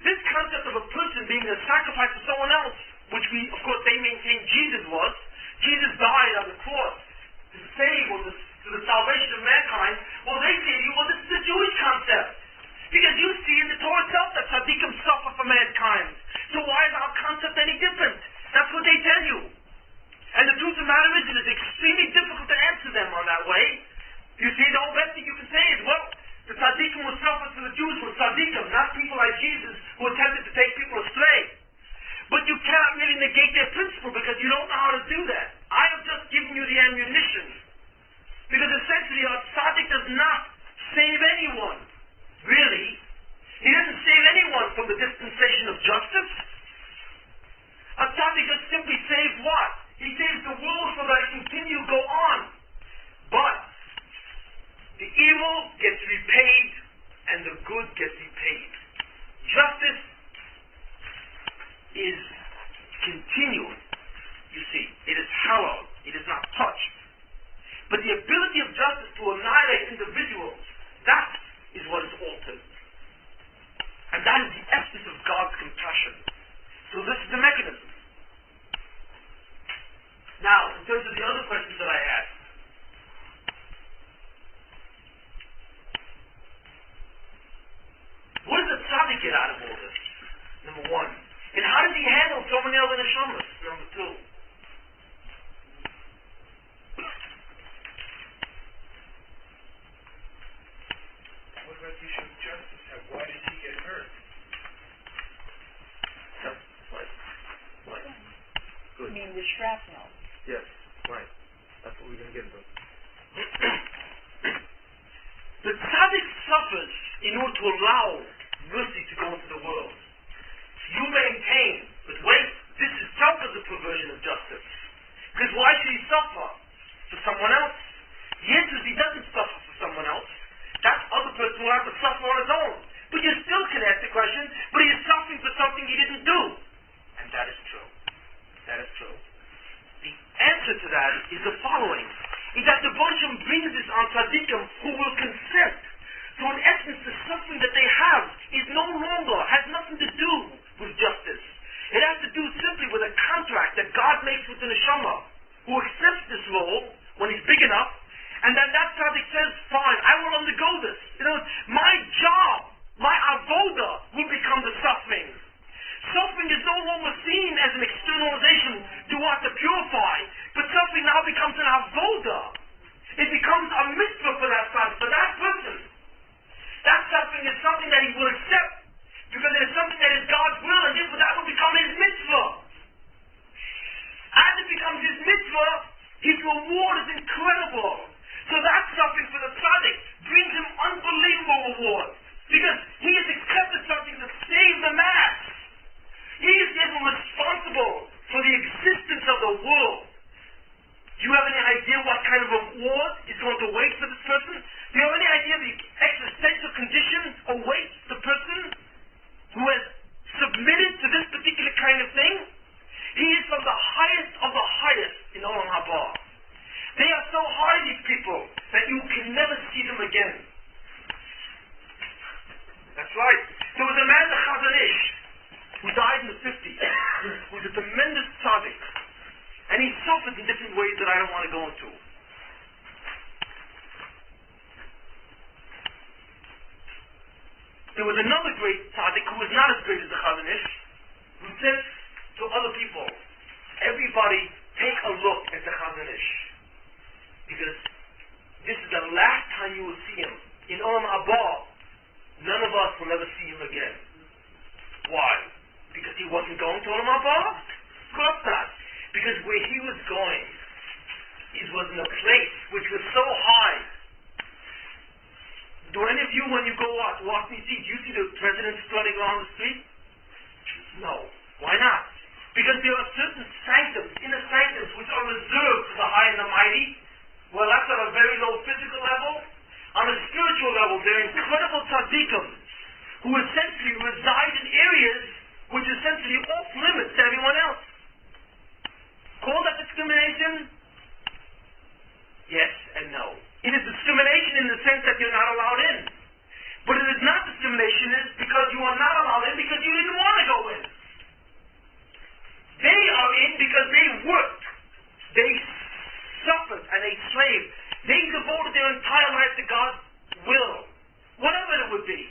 this concept of a person being a sacrifice for someone else, which we, of course, they maintain Jesus was. Jesus died on the cross to save or to the salvation of mankind. Well, they say to you, well, this is a Jewish concept. Because you see in the Torah itself that tzaddikim suffer for mankind. So why is our concept any different? That's what they tell you. And the truth of the matter is, it is extremely difficult to answer them on that way. You see, the whole best thing you can say is, well, the tzaddikim who suffered for the Jews were tzaddikim, not people like Jesus who attempted to take people astray. But you cannot really negate their principle because you don't know how to do that. I have just given you the ammunition. Because essentially, a tzaddik does not save anyone. Really. He doesn't save anyone from the dispensation of justice. A tzaddik just simply saves what? He saves the world so that it continue to go on. But the evil gets repaid and the good gets repaid. Justice is continuing. You see, it is hallowed. It is not touched. But the ability of justice to annihilate individuals, that is what is altered. And that is the essence of God's compassion. So this is the mechanism. Now, in terms of the other questions that I asked, what does the tzaddik get out of all this? Number one. And how does he handle so many other neshamas? Number two. What about the issue of justice? Why did he get hurt? Right. Good. You mean the shrapnel? Yes, right. That's what we're going to get into. The tzaddik suffers in order to allow mercy to go into the world. You maintain, but wait, this itself is a perversion of justice. Because why should he suffer? For someone else? The answer is he doesn't suffer for someone else. That other person will have to suffer on his own. But you still can ask the question, but he is suffering for something he didn't do. And that is true. That is true. The answer to that is the following. Is that the Bosham brings this on tzaddikim who will consent. So in essence, the suffering that they have is no longer, has nothing to do with justice. It has to do simply with a contract that God makes with the neshama, who accepts this role when he's big enough, and then that tzaddik says, fine, I will undergo this. You know, my job, my avoda will become the suffering. Suffering is no longer seen as an externalization to want to purify, but suffering now becomes an avoda. It becomes a mitzvah for that tzaddik, for that person. That suffering is something that he will accept, because it is something that is God's will, and therefore that will become his mitzvah. As it becomes his mitzvah, his reward is incredible. So that suffering for the tzaddik brings him unbelievable reward, because he has accepted something to save the mass. He is therefore responsible for the existence of the world. Do you have any idea what kind of reward is going to wait for this person? Do you have any idea the existential condition awaits the person who has submitted to this particular kind of thing? He is from the highest of the highest in Olam Haba. They are so high, these people, that you can never see them again. he suffered in different ways that I don't want to go into. There was another great tzaddik who was not as great as the Chazon Ish, who said to other people, everybody take a look at the Chazon Ish, because this is the last time you will see him. In Olam Haba, none of us will ever see him again. Why? Because he wasn't going to Olam Haba? Of course not. Because where he was going, it was in a place which was so high. Do any of you, when you go out, walk and see, do you see the president strutting around the street? No. Why not? Because there are certain sanctums, inner sanctums, which are reserved for the high and the mighty. Well, that's on a very low physical level. On a spiritual level, they're incredible tzaddikim, who essentially reside in areas which are essentially off limits to everyone else. Call that discrimination? Yes and no. It is discrimination in the sense that you're not allowed in. But it is not discrimination because you are not allowed in because you didn't want to go in. They are in because they worked. They suffered and they slaved. They devoted their entire life to God's will. Whatever it would be.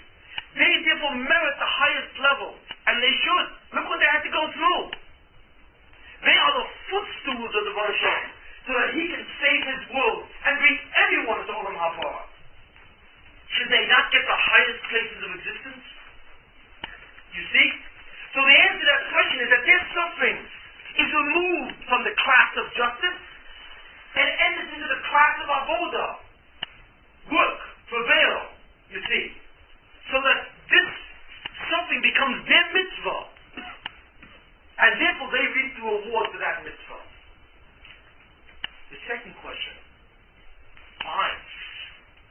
They therefore merit the highest level. And they should. Look what they had to go through. They are the footstools of the Baruch Hashem, so that he can save his world and bring everyone to Olam Haba. Should they not get the highest places of existence? You see? So the answer to that question is that their suffering is removed from the class of justice and enters into the class of avoda. Work, prevail, you see. So that this suffering becomes their mitzvah. And therefore they reap the reward for that mitzvah. The second question, fine,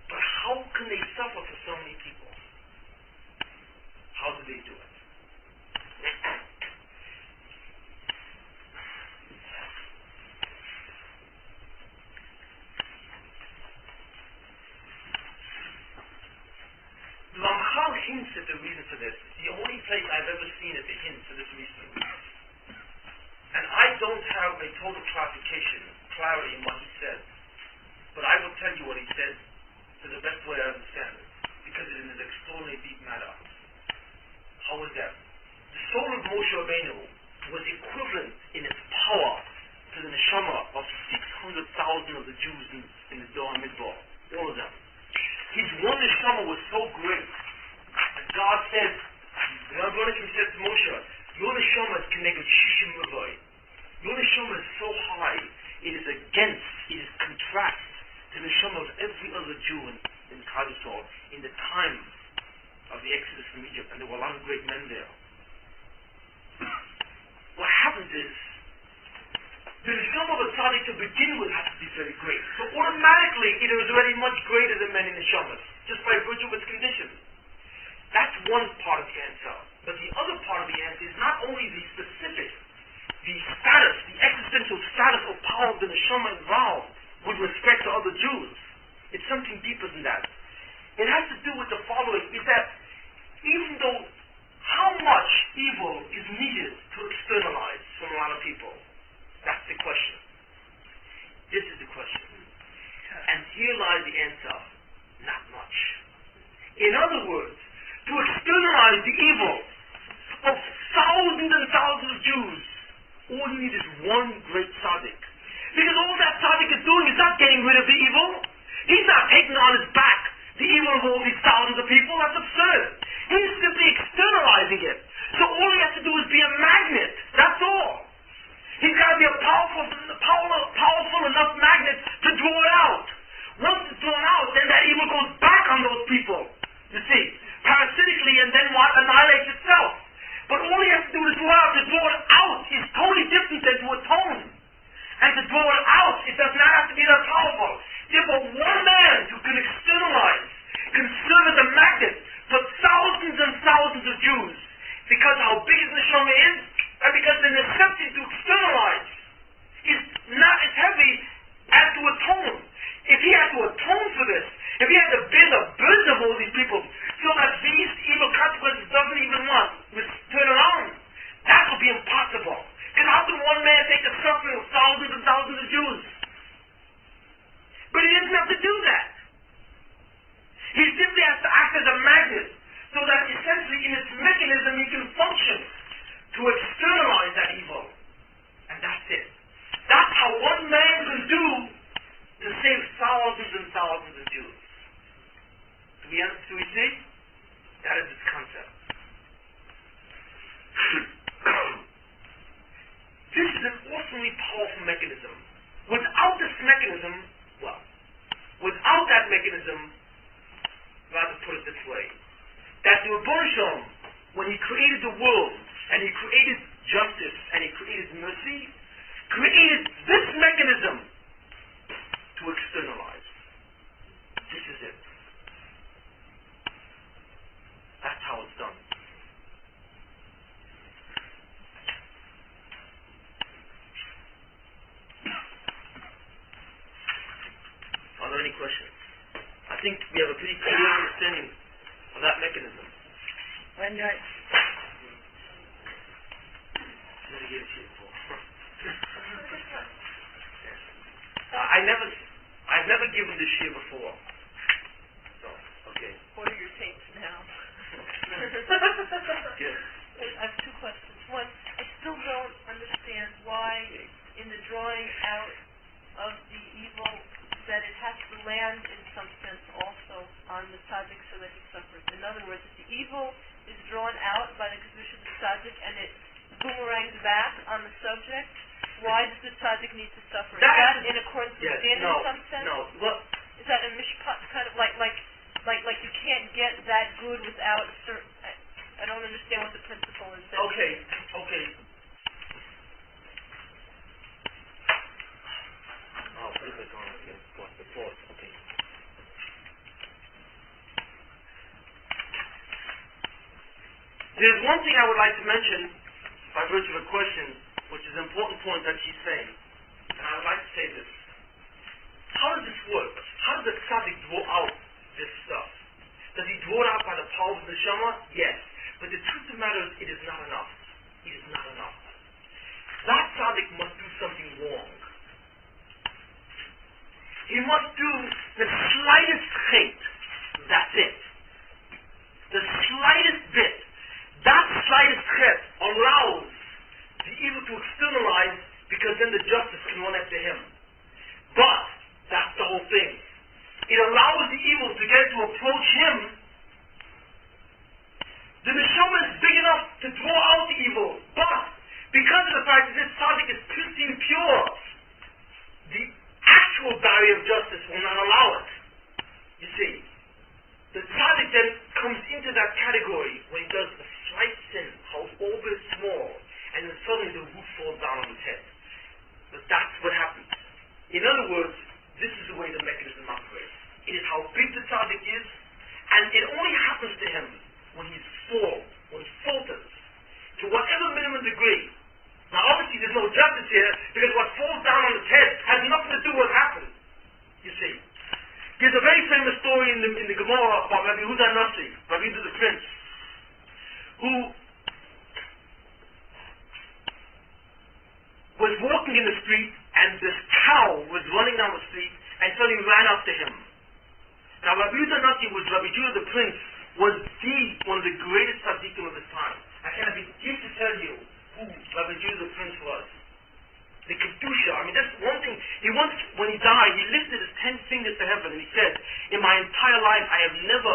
but how can they suffer for so many people? How do they do it? The Ramchal hints at the reason for this. It's the only place I've ever seen it that hints at this reason. And I don't have a total clarity in what he said. But I will tell you what he said to the best way I understand it. Because it is an extraordinarily deep matter. How is that? The soul of Moshe Rabbeinu was equivalent in its power to the neshama of 600,000 of the Jews in the Dor HaMidbar. All of them. His one neshama was so great that God said, the Rabbeinu said to Moshe, your neshama is connected to Shishim Ravai. Your neshama is so high, it is contrast to the neshama of every other Jew in Klal Yisrael in the time of the Exodus from Egypt, and there were a lot of great men there. What happens is, the neshama of a tzaddik to begin with has to be very great. So automatically, it is already much greater than many neshamas, just by virtue of its condition. That's one part of the answer. But the other part of the answer is not only the specific, the status, the existential status or power of the neshama involved with respect to other Jews. It's something deeper than that. It has to do with the following, is that even though how much evil is needed to externalize from a lot of people? That's the question. This is the question. And here lies the answer. Not much. In other words, to externalize the evil of thousands and thousands of Jews, all you need is one great tzaddik. Because all that tzaddik is doing is not getting rid of the evil. He's not taking on his back the evil of all these thousands of people. That's absurd. He's simply externalizing it. So all he has to do is be a magnet. That's all. He's got to be a powerful enough magnet to draw it out. Once it's drawn out, then that evil goes back on those people. You see, parasitically, and then what? Annihilates itself. But all he has to do is draw it out is totally different than to atone. And to draw it out, it does not have to be that powerful. Therefore, one man who can externalize, can serve as a magnet for thousands and thousands of Jews, because how big his neshama is, and because the necessity to externalize is not as heavy as to atone. If he had to atone for this, if he had to bear the burden of all these people, so that these evil consequences doesn't even turn around, that would be impossible. Because how can one man take the suffering of thousands and do to save thousands and thousands of Jews. Do we see? That is its concept. This is an awesomely powerful mechanism. Without this mechanism, without that mechanism, rather put it this way, that the Rebbeinu Shalom, when he created the world, and he created justice, and he created mercy, created this mechanism to externalize. This is it. That's how it's done. Are there any questions? I think we have a pretty clear understanding of that mechanism. When I, Never gave it to you before. I've never given this shir before. So, okay. What are your tapes now? Yes. I have two questions. One, I still don't understand why in the drawing out of the evil that it has to land in some sense also on the tzaddik so that he suffers. In other words, if the evil is drawn out by the kedusha of the tzaddik and it boomerangs back on the subject, why does the tzaddik need to suffer? Is that in accordance with din in some sense? No. Well, is that a mishpat kind of like you can't get that good without a certain? I don't understand what the principle is. okay. Oh, put it back on again. The pause. Okay. There's one thing I would like to mention by virtue of a question, which is an important point that she's saying. And I would like to say this. How does this work? How does the tzaddik draw out this stuff? Does he draw it out by the power of the neshama? Yes. But the truth of the matter is, it is not enough. It is not enough. That tzaddik must do something wrong. He must do the slightest hate. That's it. The slightest bit. That slightest hate allows the evil to externalize, because then the justice can run after him. But that's the whole thing. It allows the evil to get to approach him. The neshama is big enough to draw out the evil, but because of the fact that this tzaddik is pristine pure, the actual barrier of justice will not allow it. You see, the tzaddik then comes into that category when he does a slight sin, however small, and then suddenly the roof falls down on his head. But that's what happens. In other words, this is the way the mechanism operates. It is how big the tzaddik is, and it only happens to him when he's full, when he falters, to whatever minimum degree. Now obviously there's no justice here, because what falls down on his head has nothing to do with what happened. You see. There's a very famous story in the Gemara about Rabbi Yehuda Nasi, Rabbi Yehuda the Prince, who was walking in the street, and this cow was running down the street, and suddenly ran after him. Now Rabbi Yehuda Nasi was Rabbi Yehuda the Prince, was one of the greatest tzaddikim of his time. I cannot begin to tell you who Rabbi Yehuda the Prince was. The kedusha. I mean, that's one thing. He once, when he died, he lifted his 10 fingers to heaven, and he said, "In my entire life, I have never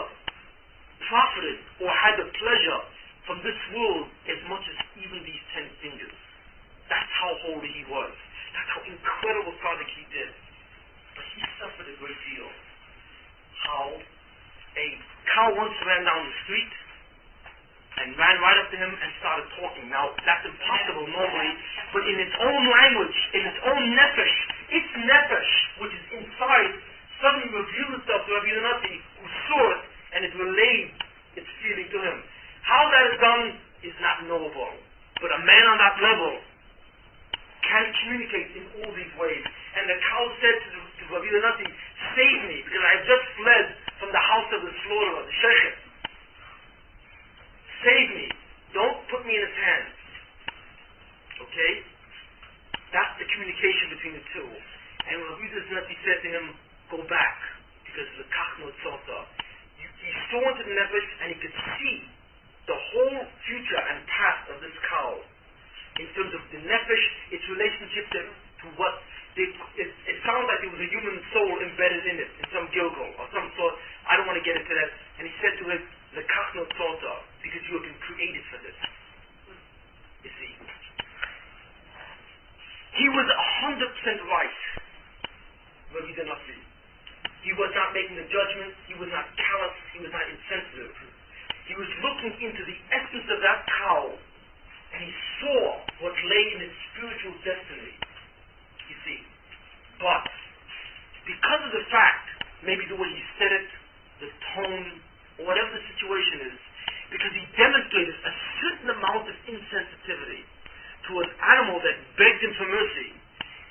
profited or had the pleasure from this world as much as even these 10 fingers." That's how holy he was. That's how incredible tzaddik he did. But he suffered a great deal. How a cow once ran down the street and ran right up to him and started talking. Now, that's impossible normally, but in its own language, in its own its nefesh, which is inside, suddenly revealed itself to Rabbi Yehuda Nasi, who saw it, and it relayed its feeling to him. How that is done is not knowable, but a man on that level can communicate in all these ways. And the cow said to Rabbi Yehuda Nasi, "Save me, because I have just fled from the house of the slaughterer, the shechet. Save me. Don't put me in his hands." Okay? That's the communication between the two. And when Rabbi Yehuda Nasi said to him, "Go back, because the kachno tzota." He saw into the nefesh, and he could see the whole future and past of this cow. In terms of the nefesh, its relationship to what it sounds struggle of some sort. I don't want to get into that. And he said to him, Lekach no tzorta, because you have been created for this. You see. He was 100% right. Rabbi Yehuda Nasi. He was not making a judgment. He was not callous. He was not insensitive. He was looking into the essence of that cow, and he saw what lay in its spiritual destiny. You see. But because of the fact, maybe the way he said it, the tone, or whatever the situation is, because he demonstrated a certain amount of insensitivity to an animal that begged him for mercy,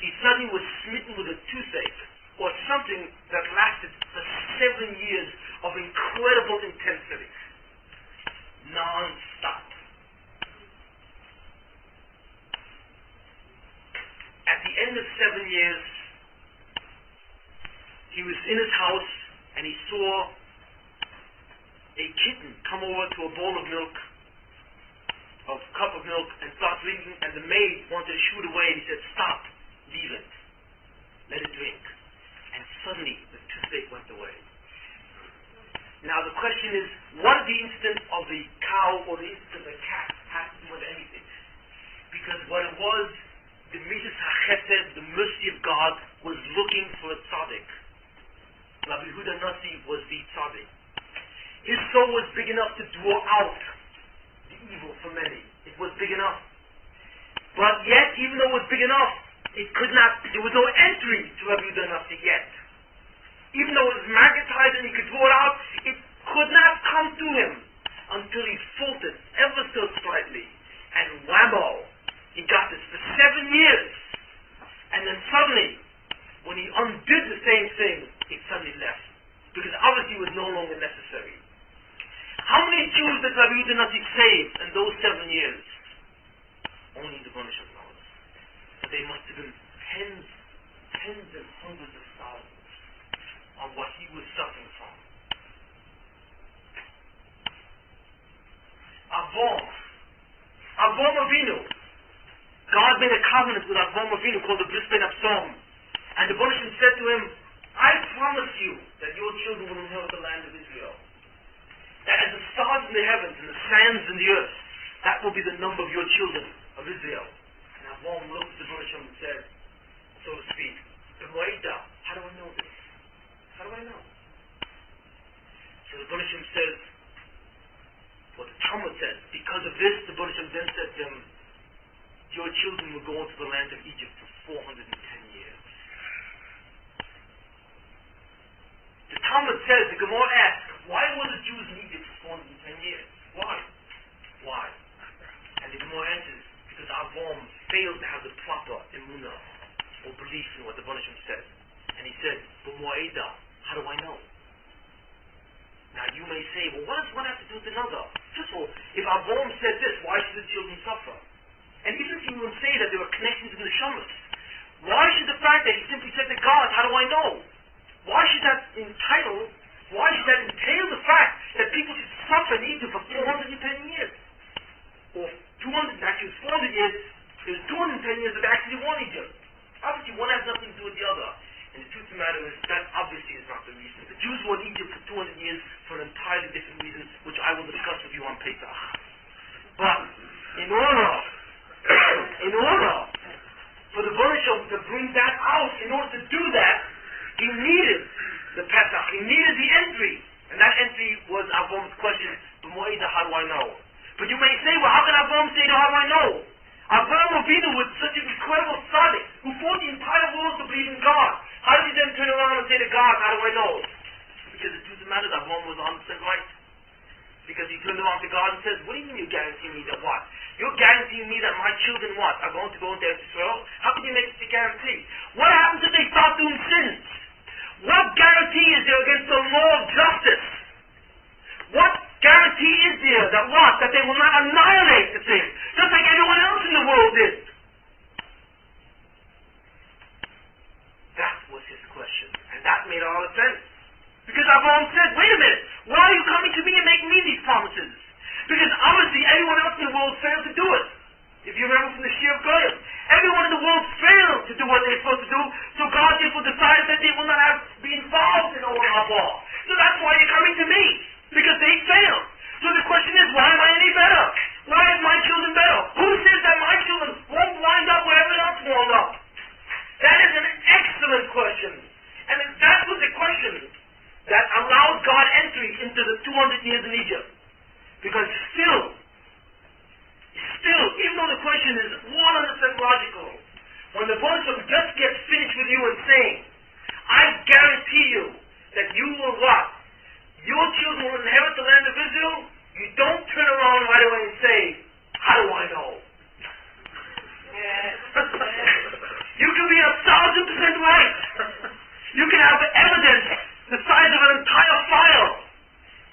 he suddenly was smitten with a toothache, or something that lasted for 7 years of incredible intensity. Non-stop. At the end of 7 years, he was in his house, and he saw a kitten come over to a bowl of milk, a cup of milk, and start drinking, and the maid wanted to shoo it away, and he said, "Stop, leave it, let it drink." And suddenly, the toothache went away. Now the question is, what did the incident of the cow or the incident of the cat have to do with anything? Because what it was, the Midas HaChesed, the mercy of God, was looking for a tzaddik. Rabbi Yehuda Nasi was the tzaddik. His soul was big enough to draw out the evil for many. It was big enough. But yet, even though it was big enough, it could not, there was no entry to Rabbi Yehuda Nasi yet. Even though it was magnetized and he could draw it out, it could not come to him until he faltered ever so slightly. And whammo, he got this for 7 years. And then suddenly, when he undid the same thing, it suddenly left. Because obviously it was no longer necessary. How many Jews did Rabbi Yehuda Nasi save in those 7 years? Only the Rebbeinu Shalom knows. But they must have been tens and hundreds of thousands on what he was suffering from. Avraham Avinu. God made a covenant with Avraham Avinu called the Bris Ben Absalom. And the Rebbeinu Shalom said to him, "I promise you that your children will inherit the land of Israel. That as the stars in the heavens and the sands in the earth, that will be the number of your children of Israel." And Avraham looked at the Rebbeinu Shalom and said, so to speak, "B'moeda, how do I know this? How do I know?" So the Rebbeinu Shalom says, what the Talmud says, because of this, the Rebbeinu Shalom then said to him, "Your children will go into the land of Egypt for 410 years. The Talmud says, the Gemara asks, why were the Jews in Egypt for 410 years? Why? Why? And the Gemara answers, because Avraham failed to have the proper emunah, or belief in what the Rebbeinu Shalom said. And he said, "B'moeda, how do I know?" Now you may say, well, what does one have to do with another? First of all, if Avraham said this, why should the children suffer? And even if you would say that there were connections in the Shamas, why should the fact that he simply said to God, "How do I know?" Why should that entail the fact that people should suffer in Egypt for 410 years? Or 200, actually it was 400 years, it was 210 years of actually one Egypt. Obviously one has nothing to do with the other. And the truth of the matter is, that obviously is not the reason. The Jews were in Egypt for 200 years for an entirely different reason, which I will discuss with you on Pesach. But, in order for the Rebbeinu Shalom to bring that out, in order to do that, he needed the Pesach, he needed the entry. And that entry was Avraham's question, "B'moeda, how do I know?" But you may say, well, how can Avraham say, "How do I know"? Avraham Avinu was such an incredible tzaddik who fought the entire world to believe in God. How did he then turn around and say to God, "How do I know"? Because the truth of the matter is, Avraham was 100% right. Because he turned around to God and says, "What do you mean you're guaranteeing me that what? You're guaranteeing me that my children what? Are going to go into Israel? How can you make such a guarantee? What happens if they start doing sins? What guarantee is there against the law of justice? What guarantee is there that what? That they will not annihilate the thing, just like everyone else in the world did?" That was his question. And that made a lot of sense. Because Avraham said, "Wait a minute, why are you coming to me and making me these promises?" Because obviously everyone else in the world failed to do it. If you remember from the Shir of Goyim. Everyone in the world failed to do what they're supposed to do, so God therefore decided that they will not be involved in Olam Haba. So that's why you're coming to me, because they failed. So the question is, why am I any better? Why is my children better? Who says that my children won't wind up where everyone else wound up? That is an excellent question. And that was the question that allowed God entry into the 200 years in Egypt. Because still, even though the question is 100% logical, when the Bosom just gets finished with you and saying, I guarantee you that you will what? Your children will inherit the land of Israel, you don't turn around right away and say, how do I know? You can be 1,000% right. You can have evidence the size of an entire file.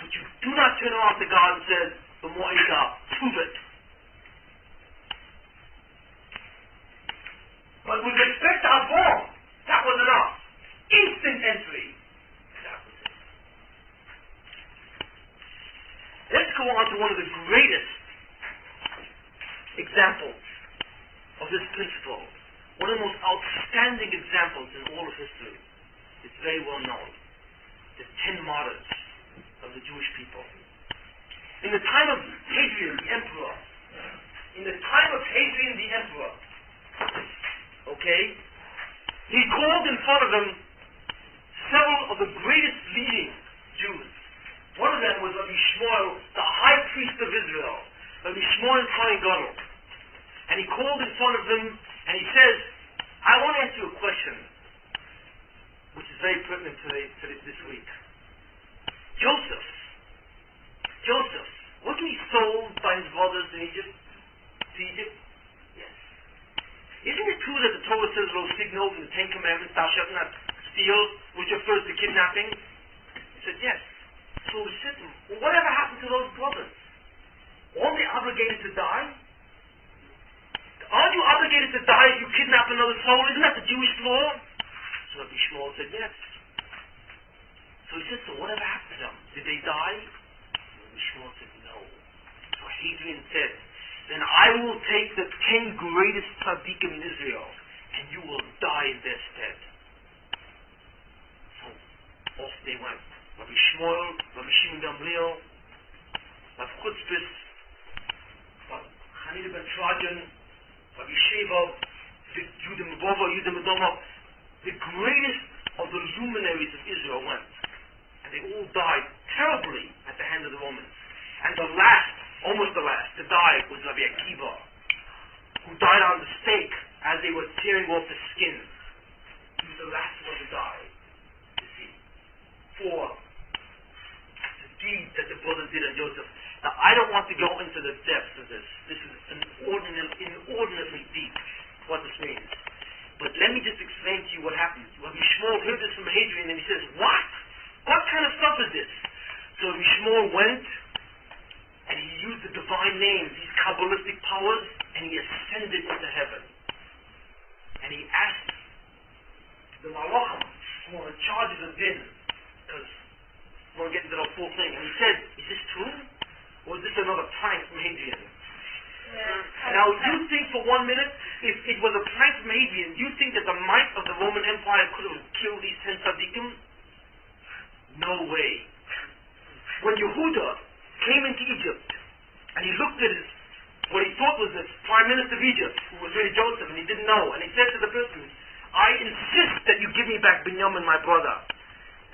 But you do not turn around to God and say, the Mo'ida, prove it. But with respect to Avon, that was enough. Instant entry. That was it. Let's go on to one of the greatest examples of this principle. One of the most outstanding examples in all of history. It's very well known. The 10 martyrs of the Jewish people. In the time of Hadrian the Emperor, okay, he called in front of him several of the greatest leading Jews. One of them was Rabbi Shmuel, the high priest of Israel, Rabbi Shmuel Kohen Gadol. And he called in front of them and he says, I want to ask you a question, which is very pertinent to this week. Joseph, wasn't he sold by his brothers in Egypt? To Egypt? Yes. Isn't it true that the Torah says those signals in the 10 Commandments, thou shalt not steal, which refers to kidnapping? He said, yes. So he said to him, well, whatever happened to those brothers? Aren't they obligated to die? Aren't you obligated to die if you kidnap another soul? Isn't that the Jewish law? So Rabbi Shmuel said, yes. So he said, so whatever happened to them? Did they die? Rabbi Shmuel said, no. So Hadrian said, then I will take the 10 greatest tzaddikim in Israel, and you will die in their stead. So off they went. Rabbi Shmuel, Rabbi Shimon Gamliel, Rav Chutzpis, Hanina ben Trajan, Rabbi Sheva, Yehuda Mebova, Yehuda Medoma, the greatest of the luminaries of Israel went. And they all died terribly at the hand of the Romans. And the last, almost the last, to die was Rabbi Akiva, who died on the stake as they were tearing off the skin. He was the last one to die, you see, for the deed that the brothers did on Joseph. Now, I don't want to go into the depths of this. This is inordinately deep, what this means. But let me just explain to you what happened. Rabbi Shmuel heard this from Hadrian, and he says, what? What kind of stuff is this? So Rabbi Shmuel went, and he used the divine names, these Kabbalistic powers, and he ascended into heaven. And he asked the Malachim, who were in charge of the din, because we won't get into the full thing, and he said, is this true? Or is this another prank from Hadrian? Now, you think for 1 minute, if it was a prank from Hadrian, you think that the might of the Roman Empire could have killed these 10 tzaddikim? No way. When Yehuda came into Egypt, and he looked at what he thought was the prime minister of Egypt, who was really Joseph, and he didn't know, and he said to the person, I insist that you give me back Binyamin, my brother.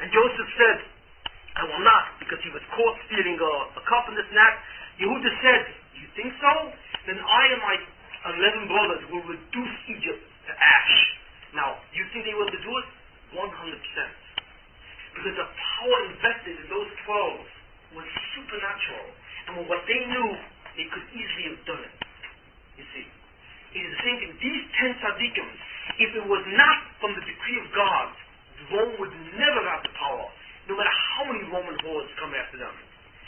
And Joseph said, I will not, because he was caught stealing a cup and this and that. Yehuda said, you think so? Then I and my 11 brothers will reduce Egypt to ash. Now, you think they will do it? 100%. Because the power invested in those 12 was supernatural. And with what they knew, they could easily have done it. You see. It is the same thing. These 10 tzaddikim, if it was not from the decree of God, Rome would never have the power, no matter how many Roman hordes come after them.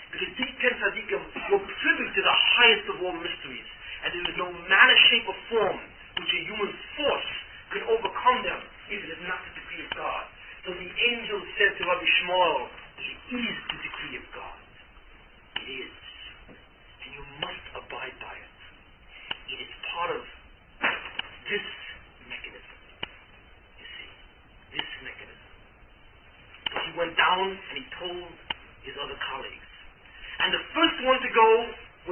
Because these 10 tzaddikim were privy to the highest of all mysteries, and there is no manner, shape, or form which a human force could overcome them if it is not the decree of God. So the angel said to Rabbi Shmuel, it is the decree of God. It is. And you must abide by it. It is part of this mechanism. You see, this mechanism. So he went down and he told his other colleagues. And the first one to go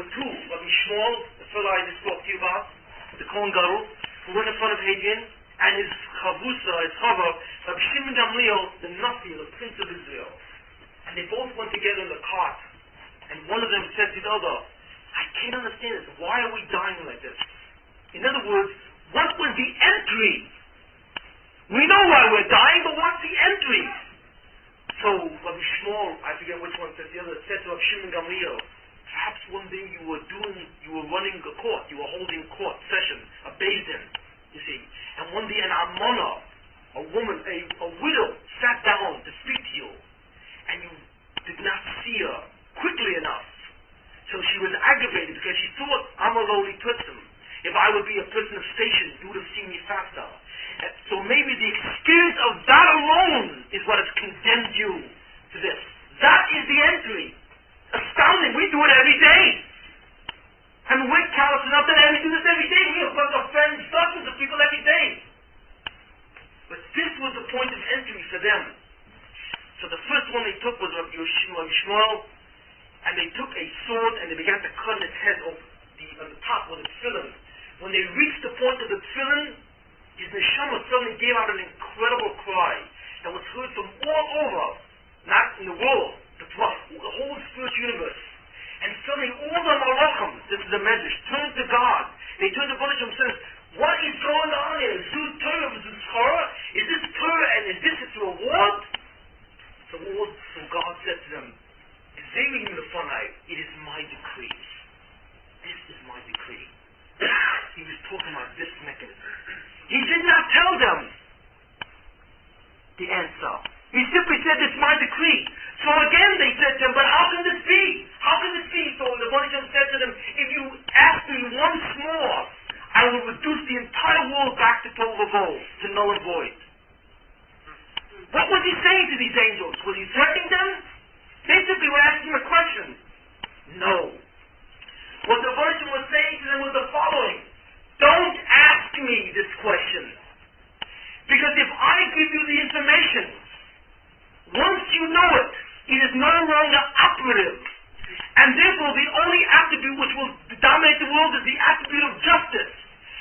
was who? Rabbi Shmuel, the fellow I just spoke to you about, the Kohen Gadol, who went in front of Hadrian, and his chavusa, his chava, Rabbi Shimon Gamliel, the Nasi, the Prince of Israel. And they both went together in the cart. And one of them said to the other, I can't understand this. Why are we dying like this? In other words, what was the entry? We know why we're dying, but what's the entry? So Rabbi Shmuel, I forget which one said the other, said to Rabbi Shimon Gamliel, perhaps one day you were running a court, you were holding court session, a beis din, you see, and one day an almana, a woman, a widow, sat down to speak to you, and you did not see her quickly enough. So she was aggravated because she thought, I'm a lowly person. If I would be a person of station, you would have seen me faster. So maybe the experience of that alone is what has condemned you to this. That is the entry. Astounding. We do it every day. And we're callous enough that we do this every day. We offend dozens of people every day. But this was the point of entry for them. So the first one they took was Rabbi Shmuel, and they took a sword and they began to cut his head off on the top with a tefillin. When they reached the point of the tefillin, his neshama suddenly gave out an incredible cry that was heard from all over, not in the world, but throughout the whole spiritual universe. And suddenly all the malachim, this is the message, turned to God. They turned to Baruch and says, what is going on here? Is this Torah? Is this Torah? Is this Torah and is this its reward? So God said to them, it is my decree. This is my decree. He was talking about this mechanism. He did not tell them the answer. He simply said, it's my decree. So again they said to him, but how can this be? How can this be? So the Baruch said to them, if you ask me once more, I will reduce the entire world back to tohu vavohu, to null and void. What was he saying to these angels? Was he threatening them? They simply were asking him a question. No. What the Virgin was saying to them was the following. Don't ask me this question. Because if I give you the information, once you know it, it is no longer operative. And therefore the only attribute which will dominate the world is the attribute of justice.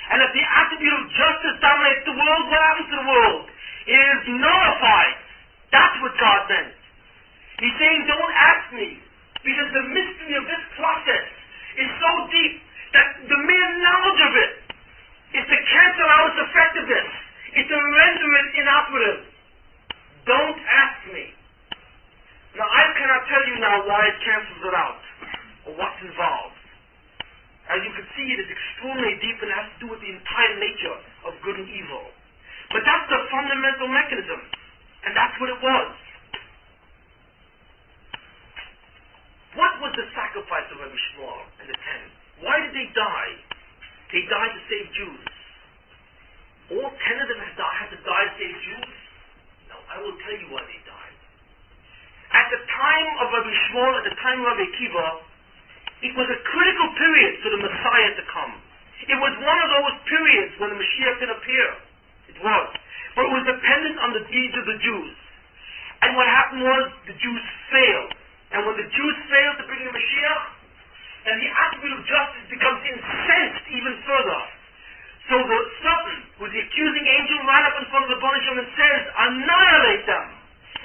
And if the attribute of justice dominates the world, what happens to the world? It is nullified. That's what God meant. He's saying, don't ask me, because the mystery of this process is so deep that the mere knowledge of it is to cancel out its effectiveness, is to render it inoperative. Don't ask me. Now, I cannot tell you now why it cancels it out, or what's involved. As you can see, it is extremely deep and has to do with the entire nature of good and evil. But that's the fundamental mechanism, and that's what it was. What was the sacrifice of Rabbi Shmuel and the 10? Why did they die? They died to save Jews. All 10 of them had to die to save Jews? No, I will tell you why they died. At the time of Rabbi Shmuel, at the time of Rabbi Akiva, it was a critical period for the Messiah to come. It was one of those periods when the Mashiach can appear. It was. But it was dependent on the deeds of the Jews. And what happened was the Jews failed. And when the Jews failed to bring the Mashiach, then the attribute of justice becomes incensed even further. So the Satan, who's the accusing angel, ran up in front of the Baruch and says, annihilate them.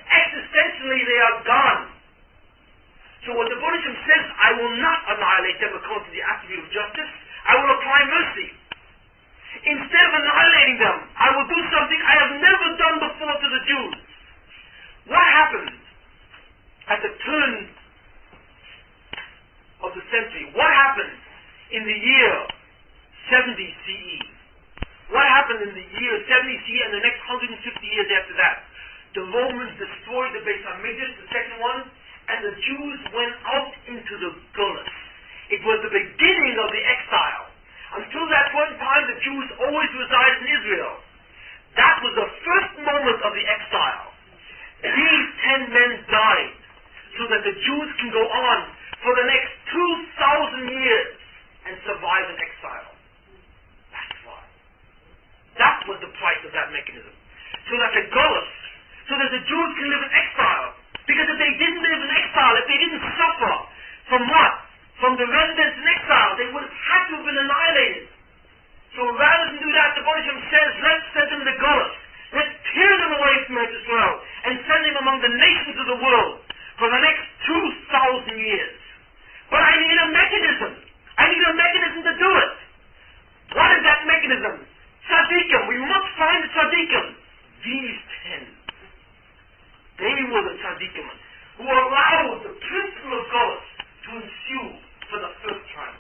Existentially they are gone. So what the Baruch says, I will not annihilate them according to the attribute of justice. I will apply mercy. Instead of annihilating them, I will do something I have never done before to the Jews. What happened at the turn of the century? What happened in the year 70 CE? What happened in the year 70 CE and the next 150 years after that? The Romans destroyed the Beis Hamikdash, the second one, and the Jews went out into the Gullus. It was the beginning of the exile. Until that point in time, the Jews always resided in Israel. That was the first moment of the exile. These 10 men died so that the Jews can go on for the next 2,000 years and survive in exile. fight of that mechanism. So that the Golos, so that the Jews can live in exile. Because if they didn't live in exile, if they didn't suffer from what? From the residents in exile, they would have had to have been annihilated. So rather than do that, the Baruch Hashem says, let's send them the Golos. Let's tear them away from Eretz Israel and send them among the nations of the world for the next 2,000 years. But I need a mechanism. I need a mechanism to do it. What is that mechanism? Tzaddikim. We must find the Tzaddikim. These 10. They were the Tzaddikim who allowed the principle of Golos to ensue for the first time.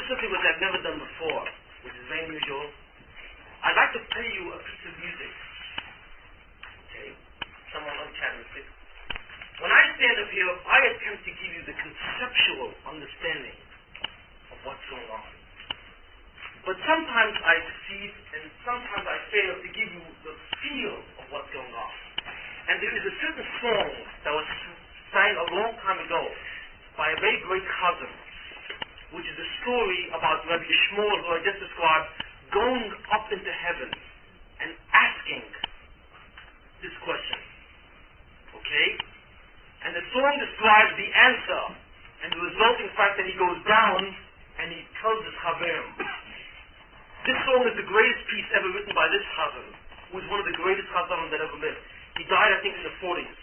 Something which I've never done before, which is very unusual. I'd like to play you a piece of music. Okay? Someone on candlestick. When I stand up here, I attempt to give you the conceptual understanding of what's going on. But sometimes I deceive, and sometimes I fail to give you the feel of what's going on. And there is a certain song that was sang a long time ago by a very great chazan, which is a story about Rabbi Shmuel, who I just described, going up into heaven and asking this question. Okay? And the song describes the answer and the resulting fact that he goes down and he tells his Chaverim. This song is the greatest piece ever written by this Chazan, who is one of the greatest Chazanim that ever lived. He died, I think, in the 40s.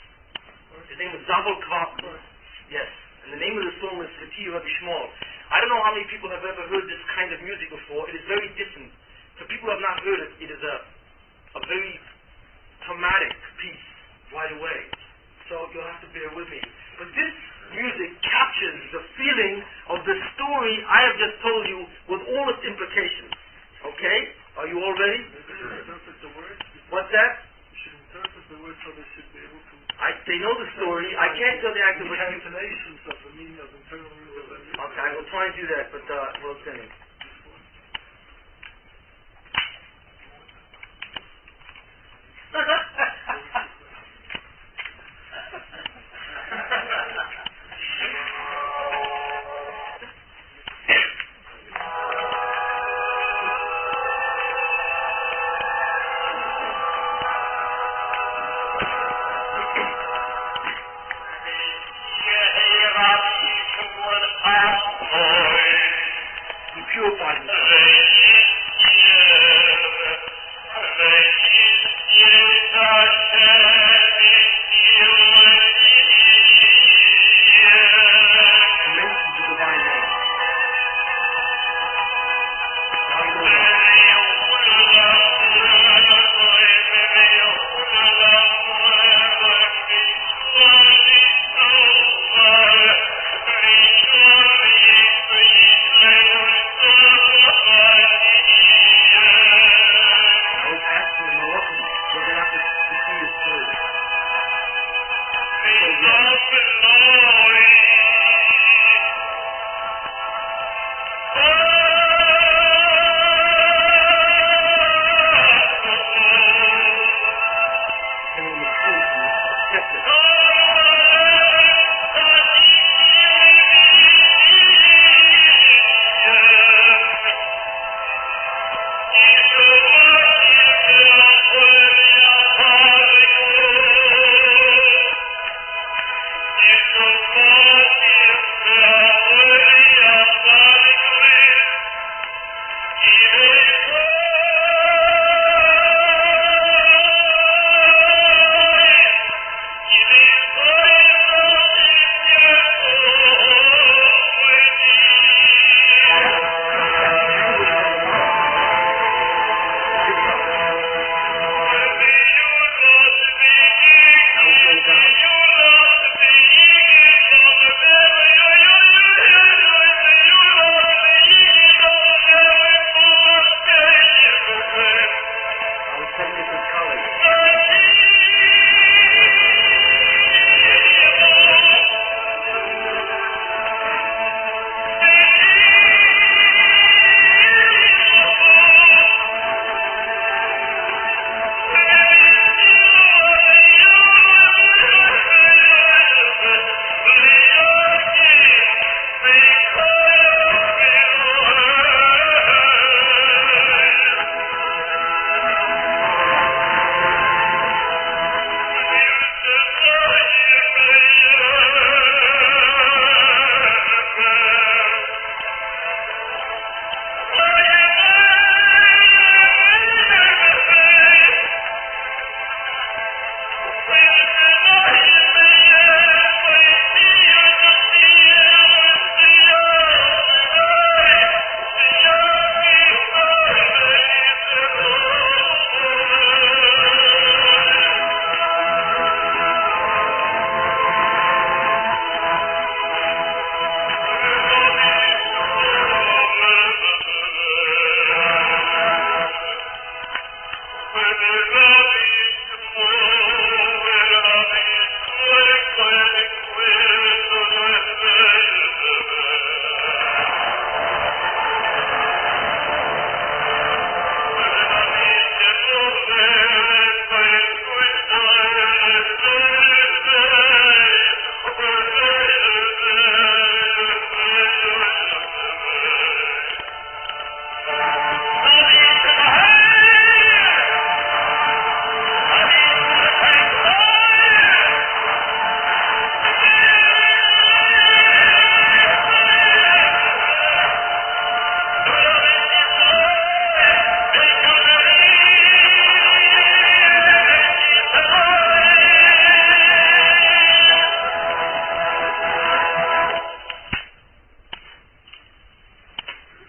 His name was Zaval Kvarton. Yes. And the name of the song is V'ti Rabbi Shmuel. I don't know how many people have ever heard this kind of music before. It is very different. For people who have not heard it, it is a very traumatic piece right away. So you'll have to bear with me. But this music captures the feeling of the story I have just told you with all its implications. Okay? Are you all ready? You should interpret the words. What's that? You should interpret the words so they should be able to... They know the story. I can't tell the actor what you... Calculations of the meaning of internal rules of the music. Okay, I will try and do that, but we'll send it.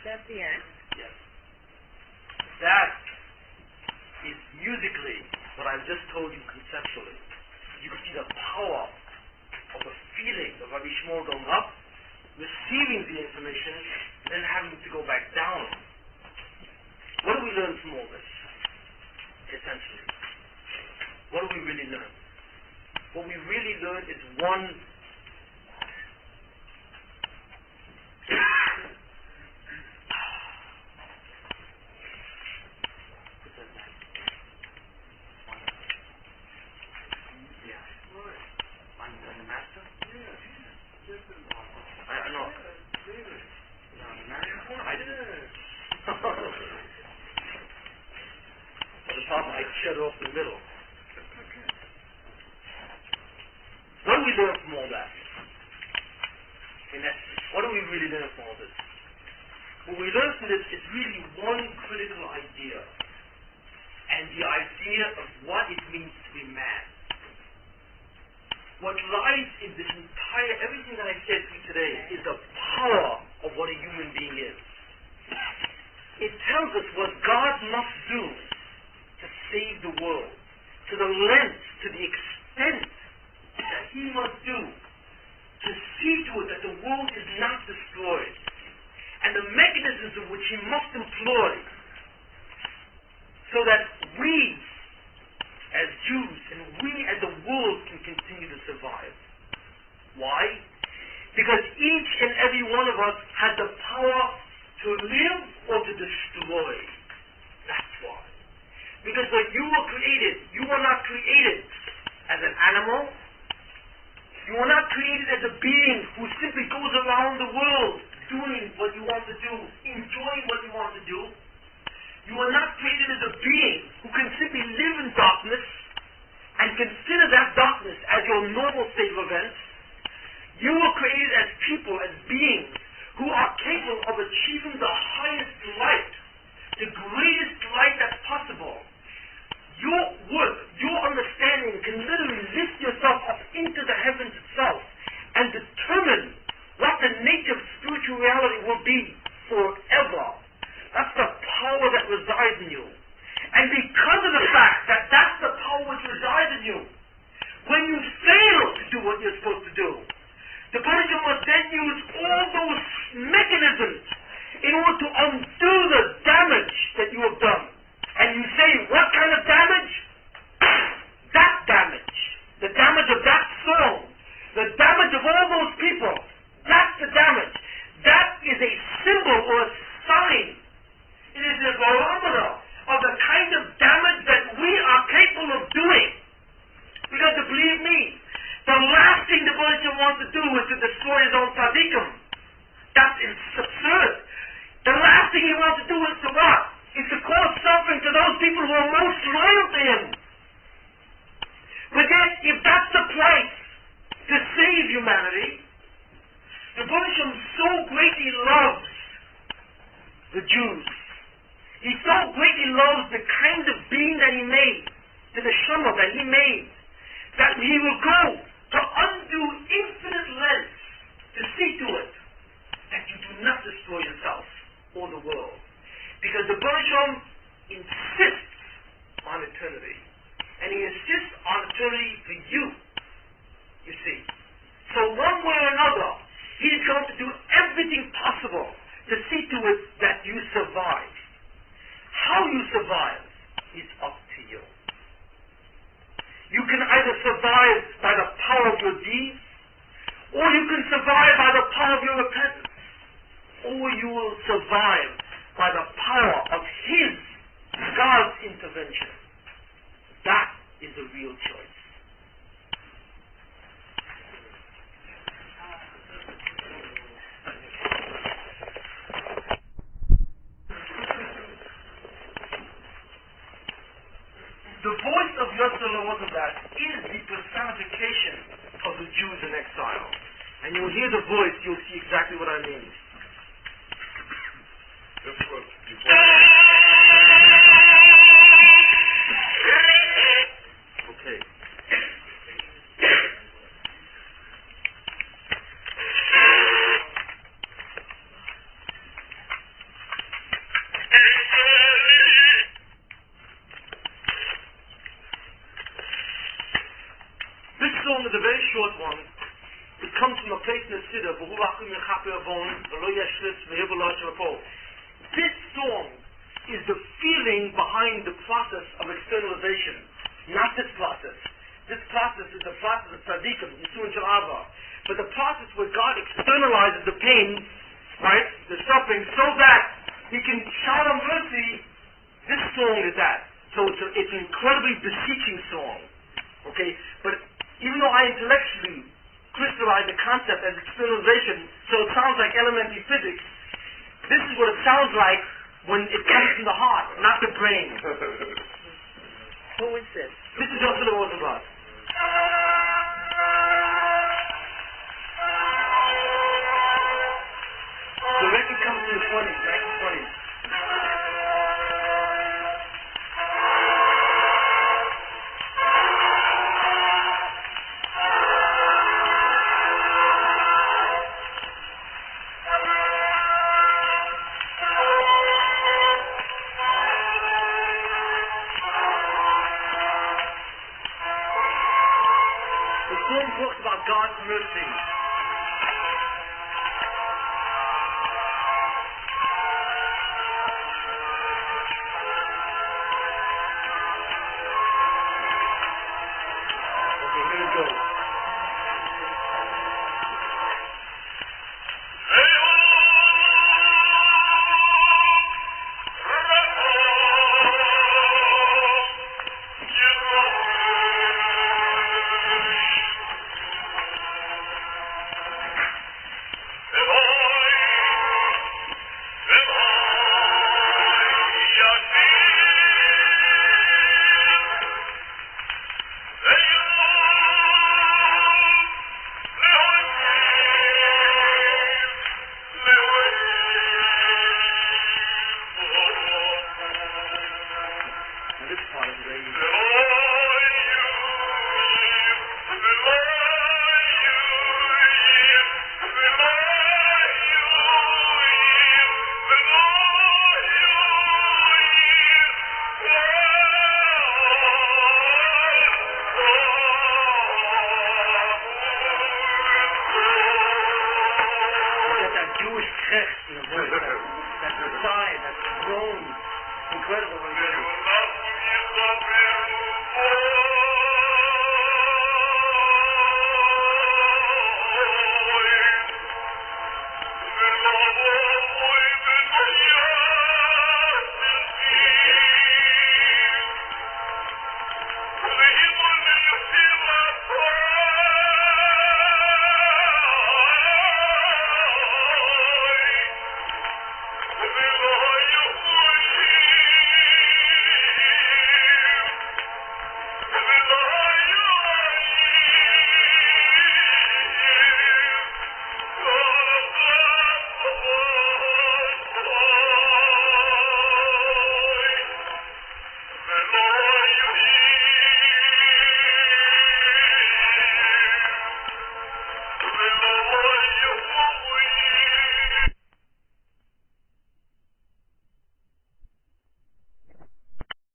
that the end? Yes. That is musically what I've just told you conceptually. You can see the power of the feeling of Rabbi Shmuel going up, receiving the information, then having to go back down. What do we learn from all this? Essentially. What do we really learn? What we really learn is one shut off the middle. What do we learn from all that? In essence, what do we really learn from all this? What we learn from this is really one critical idea, and the idea of what it means to be man. What lies in this entire, everything that I said to you today, is the power of what a human being is. It tells us what God must do to save the world, to the length, to the extent that He must do to see to it that the world is not destroyed, and the mechanisms in which He must employ so that we as Jews and we as the world can continue to survive. Why? Because each and every one of us has the power to live or to destroy. That's why. Because when you were created, you were not created as an animal. You were not created as a being who simply goes around the world doing what you want to do, enjoying what you want to do. You were not created as a being who can simply live in darkness and consider that darkness as your normal state of events. You were created as people, as beings who are capable of achieving the highest light, the greatest light that's possible. Your work, your understanding can literally lift yourself up into the heavens itself and determine what the nature of spiritual reality will be forever. That's the power that resides in you. And because of the fact that that's the power which resides in you, when you fail to do what you're supposed to do, the Buddha must then use all those mechanisms in order to undo the damage that you have done. And you say, what kind of damage? That damage. The damage of that song. The damage of all those people. That's the damage. That is a symbol or a sign. It is a barometer of the kind of damage that we are capable of doing. Because believe me, the last thing the Buddha wants to do is to destroy his own tzaddikim. That is absurd. The last thing he wants to do is to what? Is to cause suffering to those people who are most loyal to him. But yet, if that's the price to save humanity, the Buddha so greatly loves the Jews. He so greatly loves the kind of being that he made, the neshama that he made, that he will go to undo infinite lengths to see to it that you do not destroy yourself or the world. Because the Buddha insists on eternity. And he insists on eternity for you, you see. So one way or another, he's going to do everything possible to see to it that you survive. How you survive is up to you. You can either survive by the power of your deeds, or you can survive by the power of your repentance, or you will survive by the power of His, God's intervention. That is the real choice. The voice of Yotzer Lewozabad is the personification of the Jews in exile. And you'll hear the voice, you'll see exactly what I mean. Okay. short one. It comes from a place in the Siddur, this song is the feeling behind the process of externalization, not this process. This process is the process of tzaddikim, Yisurin Shel Ava. But the process where God externalizes the pain, right, the suffering, so that He can shower mercy, this song is that. So it's an incredibly beseeching song. Okay? But even though I intellectually crystallize the concept as externalization, so it sounds like elementary physics, this is what it sounds like when it comes from the heart, not the brain. Who is this? This is Joseph Rosenblatt. The record comes in the 20s, 1920s. The song talks about God's mercy. Okay, here it goes. Now this part is very you get that Jewish crest in the voice.